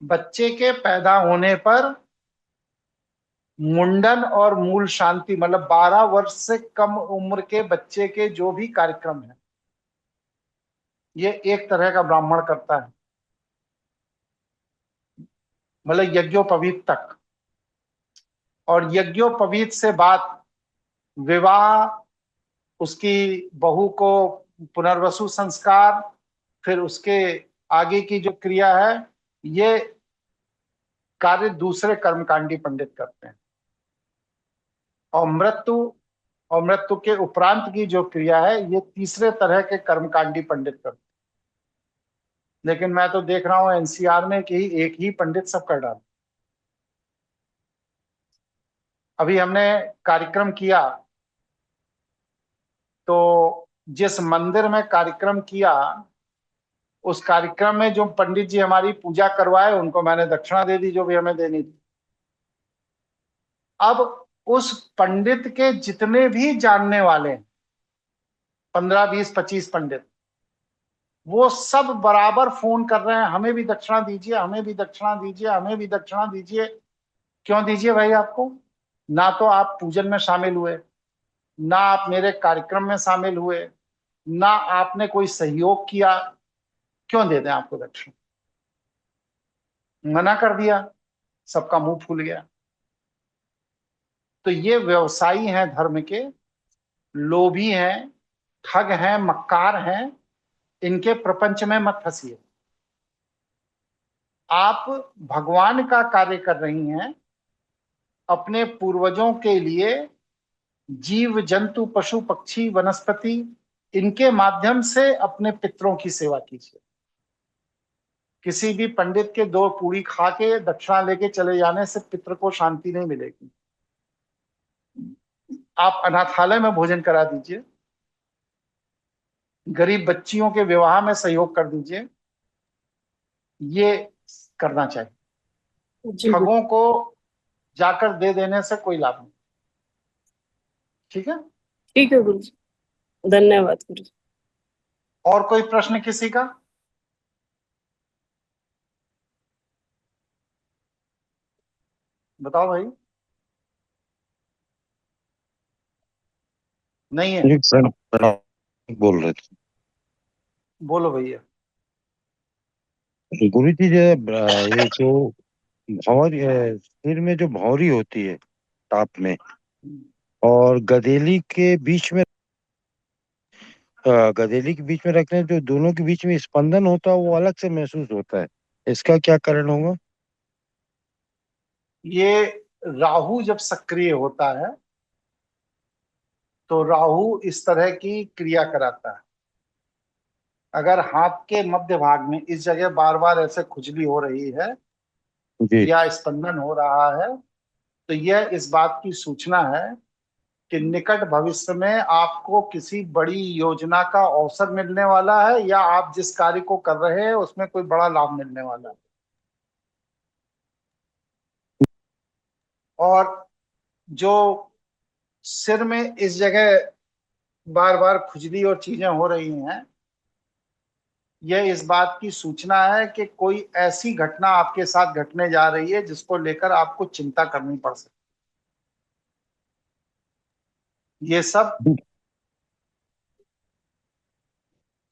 बच्चे के पैदा होने पर मुंडन और मूल शांति, मतलब 12 वर्ष से कम उम्र के बच्चे के जो भी कार्यक्रम है, ये एक तरह का ब्राह्मण करता है, मतलब यज्ञोपवीत तक। और यज्ञोपवीत से बात विवाह, उसकी बहू को पुनर्वसु संस्कार, फिर उसके आगे की जो क्रिया है, ये कार्य दूसरे कर्मकांडी पंडित करते हैं। और मृत्यु के उपरांत की जो क्रिया है, ये तीसरे तरह के कर्मकांडी पंडित करते हैं। लेकिन मैं तो देख रहा हूं एनसीआर में कि एक ही पंडित सब कर डाला। अभी हमने कार्यक्रम किया, तो जिस मंदिर में कार्यक्रम किया, उस कार्यक्रम में जो पंडित जी हमारी पूजा करवाए, उनको मैंने दक्षिणा दे दी जो भी हमें देनी थी। अब उस पंडित के जितने भी जानने वाले हैं, 15, 20, 25 पंडित, वो सब बराबर फोन कर रहे हैं, हमें भी दक्षिणा दीजिए, हमें भी दक्षिणा दीजिए, हमें भी दक्षिणा दीजिए। क्यों दीजिए भाई आपको? ना तो आप पूजन में शामिल हुए, ना आप मेरे कार्यक्रम में शामिल हुए, ना आपने कोई सहयोग किया, क्यों दे दें आपको दक्षिणा? मना कर दिया, सबका मुंह फूल गया। तो ये व्यवसायी हैं धर्म के, लोभी हैं, ठग हैं, मक्कार हैं, इनके प्रपंच में मत फंसिए। आप भगवान का कार्य कर रही हैं, अपने पूर्वजों के लिए जीव जंतु पशु पक्षी वनस्पति, इनके माध्यम से अपने पितरों की सेवा कीजिए। किसी भी पंडित के 2 पूरी खा के दक्षिणा लेके चले जाने से पितर को शांति नहीं मिलेगी। आप अनाथालय में भोजन करा दीजिए, गरीब बच्चियों के विवाह में सहयोग कर दीजिए, ये करना चाहिए। जी ठगों को जाकर दे देने से कोई लाभ नहीं। ठीक है, ठीक है गुरु जी, धन्यवाद गुरु जी। और कोई प्रश्न किसी का? बताओ भाई। नहीं है? एक सर बोल रहे थे। बोलो भैया। गुरु जी, ये जो भौरी सिर में जो भौरी होती है टाप में, और गदेली के बीच में, गदेली के बीच में रखने, जो दोनों के बीच में स्पंदन होता है, वो अलग से महसूस होता है। इसका क्या कारण होगा? ये राहु जब सक्रिय होता है, तो राहु इस तरह की क्रिया कराता है। अगर हाथ के मध्य भाग में इस जगह बार बार ऐसे खुजली हो रही है जी या स्पंदन हो रहा है, तो यह इस बात की सूचना है कि निकट भविष्य में आपको किसी बड़ी योजना का अवसर मिलने वाला है, या आप जिस कार्य को कर रहे हैं उसमें कोई बड़ा लाभ मिलने वाला है। और जो सिर में इस जगह बार बार खुजली और चीजें हो रही हैं, यह इस बात की सूचना है कि कोई ऐसी घटना आपके साथ घटने जा रही है जिसको लेकर आपको चिंता करनी पड़ सकती है। ये सब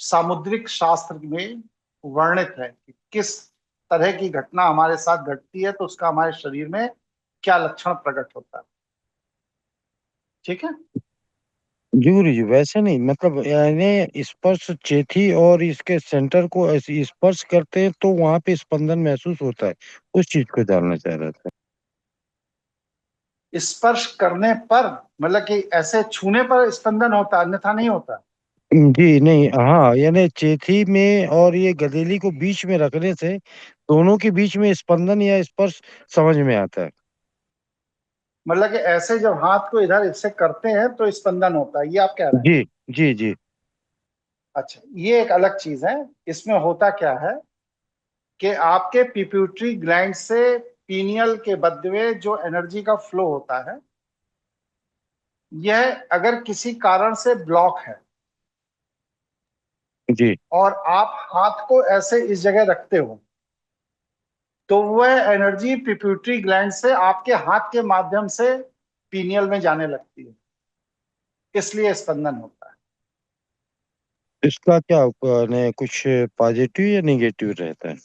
सामुद्रिक शास्त्र में वर्णित है कि किस तरह की घटना हमारे साथ घटती है तो उसका हमारे शरीर में क्या लक्षण प्रकट होता है। ठीक है। जी गुरु जी, वैसे नहीं, मतलब यानी स्पर्श चेथी और इसके सेंटर को ऐसे स्पर्श करते हैं तो वहां पे स्पंदन महसूस होता है, उस चीज को जानना चाह रहा था। स्पर्श करने पर, मतलब कि ऐसे छूने पर स्पंदन होता, अन्यथा नहीं होता। जी नहीं, हाँ, यानी चेथी में और ये गदेली को बीच में रखने से दोनों के बीच में स्पंदन या स्पर्श समझ में आता है। मतलब कि ऐसे जब हाथ को इधर इससे करते हैं तो स्पंदन होता है, ये आप कह रहे हैं? जी जी जी। अच्छा, ये एक अलग चीज है। इसमें होता क्या है कि आपके पिट्यूटरी ग्लैंड से पीनियल के बदले जो एनर्जी का फ्लो होता है, यह अगर किसी कारण से ब्लॉक है जी और आप हाथ को ऐसे इस जगह रखते हो, तो वह एनर्जी पिट्यूटरी ग्लैंड से आपके हाथ के माध्यम से पीनियल में जाने लगती है, इसलिए स्पंदन होता है। इसका क्या कुछ पॉजिटिव या निगेटिव रहता है?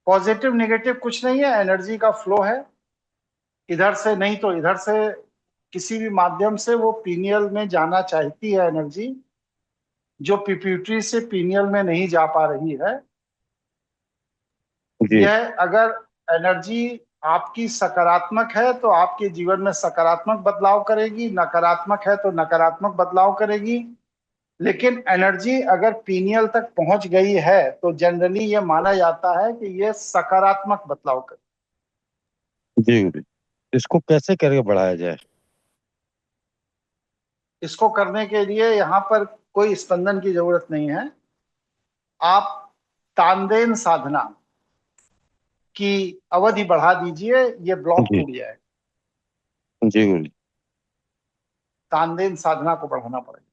पॉजिटिव निगेटिव कुछ नहीं है, एनर्जी का फ्लो है, इधर से नहीं तो इधर से किसी भी माध्यम से वो पीनियल में जाना चाहती है एनर्जी, जो पिट्यूटरी से पीनियल में नहीं जा पा रही है। जी यह अगर एनर्जी आपकी सकारात्मक है तो आपके जीवन में सकारात्मक बदलाव करेगी, नकारात्मक है तो नकारात्मक बदलाव करेगी। लेकिन एनर्जी अगर पीनियल तक पहुंच गई है तो जनरली ये माना जाता है कि ये सकारात्मक बदलाव करे। जी गुरु, इसको कैसे करके बढ़ाया जाए? इसको करने के लिए यहाँ पर कोई स्पंदन की जरूरत नहीं है। आप तानदेन साधना की अवधि बढ़ा दीजिए, ये ब्लॉक जी टूट जाएगा। जी गुरु जी। तानदेन साधना को बढ़ाना पड़ेगा।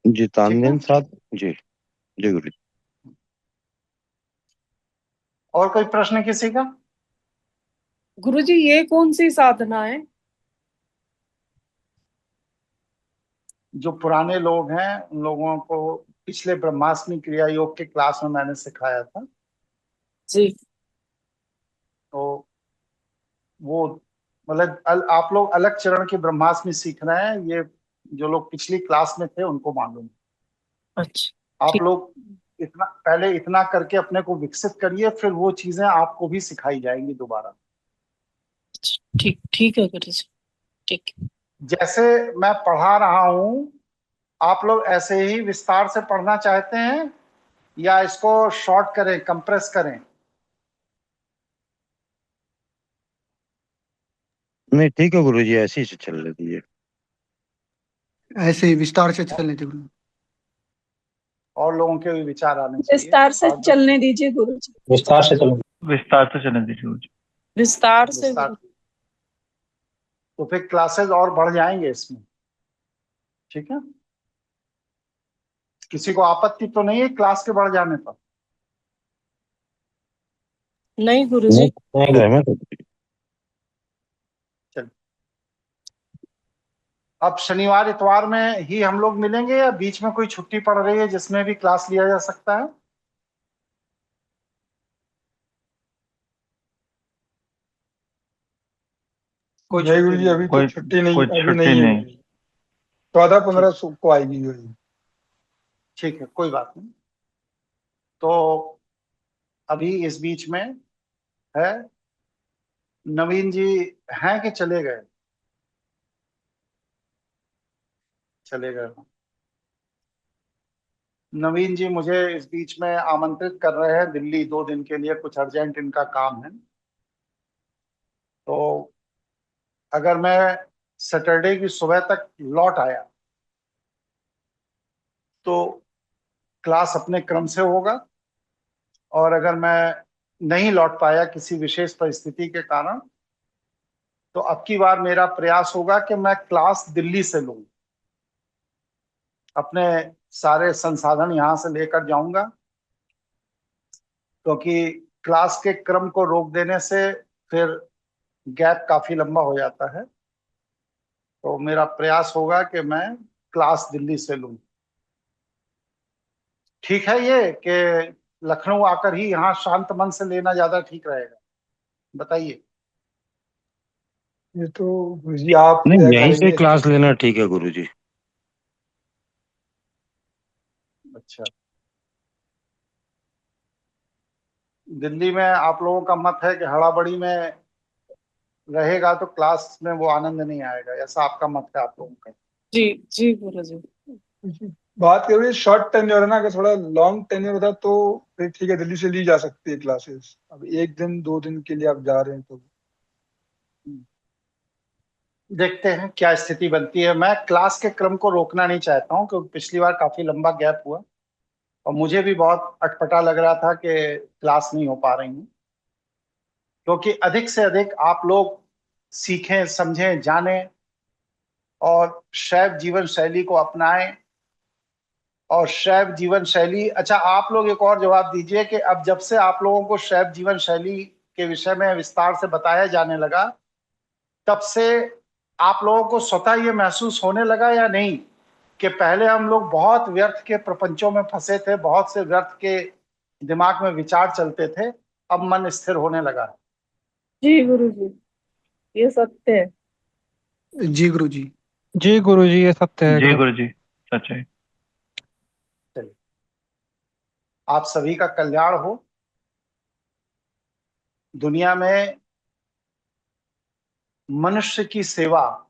जी तानदेन साथ। जी जी गुरु जी। और कोई प्रश्न किसी का? गुरुजी ये कौन सी साधना है? जो पुराने लोग हैं उन लोगों को पिछले ब्रह्मास्मि क्रिया योग के क्लास में मैंने सिखाया था। जी तो वो मतलब आप लोग अलग चरण के ब्रह्मास्मि सीख रहे हैं, ये जो लोग पिछली क्लास में थे उनको मालूम। अच्छा आप लोग इतना करके अपने को विकसित करिए, फिर वो चीजें आपको भी सिखाई जाएंगी दोबारा। ठीक ठीक है गुरुजी, ठीक। जैसे मैं पढ़ा रहा हूं, आप लोग ऐसे ही विस्तार से पढ़ना चाहते हैं या इसको शॉर्ट करें, कंप्रेस करें? नहीं ठीक है गुरु जी, ऐसे ही से चल रही है। ऐसे ही विस्तार से चलने थे गुरु। और लोगों के भी विचार आने चाहिए। विस्तार से और चलने दीजिए गुरु जी। विस्तार से चलने दीजिए गुरुजी। विस्तार से विस्तार, तो फिर क्लासेस और बढ़ जाएंगे इसमें, ठीक है? किसी को आपत्ति तो नहीं है क्लास के बढ़ जाने पर? नहीं गुरुजी। सहमत है। चलिए, अब शनिवार इतवार में ही हम लोग मिलेंगे या बीच में कोई छुट्टी पड़ रही है जिसमें भी क्लास लिया जा सकता है? कोई नहीं गुरु जी, नहीं? अभी तो छुट्टी नहीं, कोई अभी छुट्टी नहीं है। नहीं। 14-15 को आएगी गुरु जी। ठीक है, कोई बात नहीं। तो अभी इस बीच में है नवीन जी, हैं कि चले गए? चले गए। नवीन जी मुझे इस बीच में आमंत्रित कर रहे हैं दिल्ली 2 दिन के लिए, कुछ अर्जेंट इनका काम है। तो अगर मैं सैटरडे की सुबह तक लौट आया तो क्लास अपने क्रम से होगा, और अगर मैं नहीं लौट पाया किसी विशेष परिस्थिति के कारण तो अब की बार मेरा प्रयास होगा कि मैं क्लास दिल्ली से लूं। अपने सारे संसाधन यहाँ से लेकर जाऊंगा, क्योंकि क्लास के क्रम को रोक देने से फिर गैप काफी लंबा हो जाता है। तो मेरा प्रयास होगा कि मैं क्लास दिल्ली से लूं। ठीक है ये कि लखनऊ आकर ही यहाँ शांत मन से लेना ज्यादा ठीक रहेगा? बताइए। ये तो गुरु जी आप नहीं तय यहीं से करेंगे। क्लास लेना ठीक है गुरु जी। अच्छा, दिल्ली में आप लोगों का मत है कि हड़ाबड़ी में रहेगा तो क्लास में वो आनंद नहीं आएगा, ऐसा आपका मत है आप लोगों का? जी जी गुरुजी। बात करें शॉर्ट टेन्योर है ना, अगर थोड़ा लॉन्ग टेन्योर होता तो फिर ठीक है, दिल्ली से ली जा सकती है क्लासेस। अब 1 दिन 2 दिन के लिए आप जा रहे हैं तो देखते हैं क्या स्थिति बनती है। मैं क्लास के क्रम को रोकना नहीं चाहता हूँ, क्योंकि पिछली बार काफी लंबा गैप हुआ और मुझे भी बहुत अटपटा लग रहा था कि क्लास नहीं हो पा रही है। क्योंकि अधिक से अधिक आप लोग सीखें, समझें, जानें और शैव जीवन शैली को अपनाएं, और शैव जीवन शैली, अच्छा आप लोग एक और जवाब दीजिए कि अब जब से आप लोगों को शैव जीवन शैली के विषय में विस्तार से बताया जाने लगा, तब से आप लोगों को स्वतः ये महसूस होने लगा या नहीं कि पहले हम लोग बहुत व्यर्थ के प्रपंचों में फंसे थे, बहुत से व्यर्थ के दिमाग में विचार चलते थे, अब मन स्थिर होने लगा? जी गुरुजी, ये सत्य है। जी गुरुजी। जी गुरुजी, ये सत्य है जी एकदम। गुरुजी, सच है। चलिए, आप सभी का कल्याण हो। दुनिया में मनुष्य की सेवा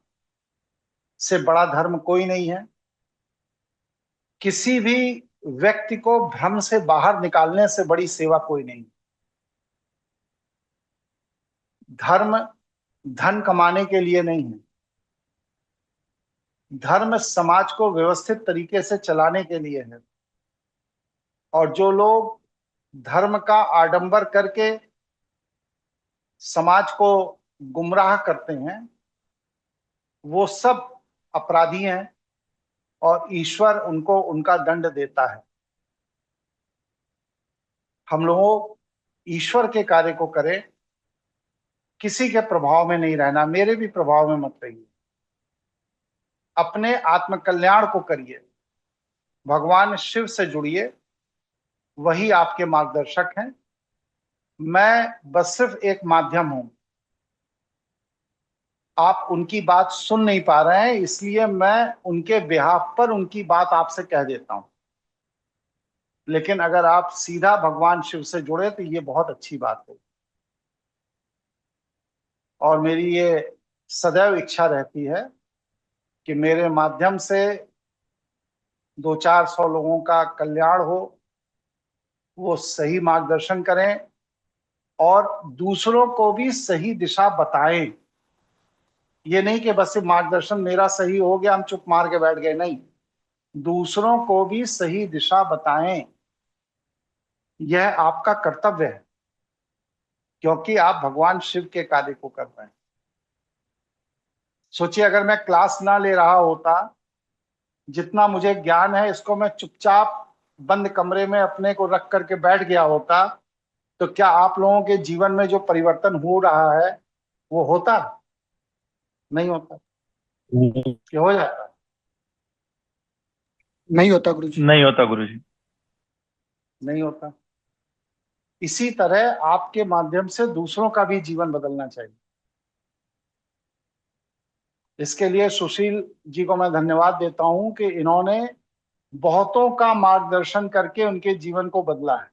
से बड़ा धर्म कोई नहीं है। किसी भी व्यक्ति को भ्रम से बाहर निकालने से बड़ी सेवा कोई नहीं। धर्म धन कमाने के लिए नहीं है। धर्म समाज को व्यवस्थित तरीके से चलाने के लिए है। और जो लोग धर्म का आडंबर करके समाज को गुमराह करते हैं, वो सब अपराधी हैं और ईश्वर उनको उनका दंड देता है। हम लोग ईश्वर के कार्य को करें, किसी के प्रभाव में नहीं रहना, मेरे भी प्रभाव में मत रहिए। अपने आत्म कल्याण को करिए, भगवान शिव से जुड़िए, वही आपके मार्गदर्शक हैं। मैं बस सिर्फ एक माध्यम हूं। आप उनकी बात सुन नहीं पा रहे हैं, इसलिए मैं उनके बिहाफ पर उनकी बात आपसे कह देता हूं। लेकिन अगर आप सीधा भगवान शिव से जुड़े तो ये बहुत अच्छी बात है। और मेरी ये सदैव इच्छा रहती है कि मेरे माध्यम से 200-400 लोगों का कल्याण हो, वो सही मार्गदर्शन करें और दूसरों को भी सही दिशा बताएं। ये नहीं कि बस मार्गदर्शन मेरा सही हो गया, हम चुप मार के बैठ गए, नहीं, दूसरों को भी सही दिशा बताएं। यह आपका कर्तव्य है, क्योंकि आप भगवान शिव के कार्य को कर रहे हैं। सोचिए, अगर मैं क्लास ना ले रहा होता, जितना मुझे ज्ञान है इसको मैं चुपचाप बंद कमरे में अपने को रख करके बैठ गया होता, तो क्या आप लोगों के जीवन में जो परिवर्तन हो रहा है वो होता? नहीं होता। कि हो जाता? नहीं होता गुरुजी। नहीं होता गुरुजी। नहीं होता। इसी तरह आपके माध्यम से दूसरों का भी जीवन बदलना चाहिए। इसके लिए सुशील जी को मैं धन्यवाद देता हूं कि इन्होंने बहुतों का मार्गदर्शन करके उनके जीवन को बदला है।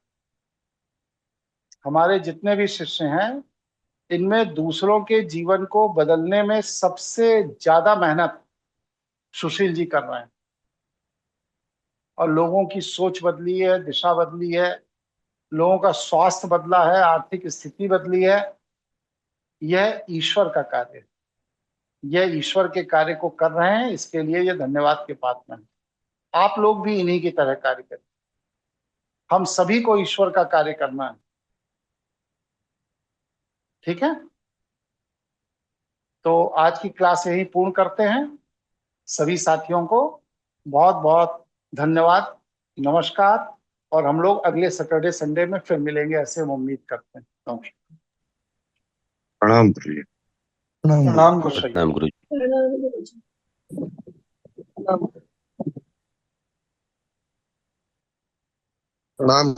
हमारे जितने भी शिष्य हैं, इनमें दूसरों के जीवन को बदलने में सबसे ज्यादा मेहनत सुशील जी कर रहे हैं। और लोगों की सोच बदली है, दिशा बदली है, लोगों का स्वास्थ्य बदला है, आर्थिक स्थिति बदली है। यह ईश्वर का कार्य है। यह ईश्वर के कार्य को कर रहे हैं, इसके लिए ये धन्यवाद के पात्र हैं। आप लोग भी इन्हीं की तरह कार्य करें। हम सभी को ईश्वर का कार्य करना है। ठीक है, तो आज की क्लास यही पूर्ण करते हैं। सभी साथियों को बहुत बहुत धन्यवाद, नमस्कार। और हम लोग अगले सैटरडे संडे में फिर मिलेंगे, ऐसे हम उम्मीद करते हैं। नमस्कार। प्रणाम गुरुजी। प्रणाम गुरु। खुश रहिए। प्रणाम गुरु जी। प्रणाम।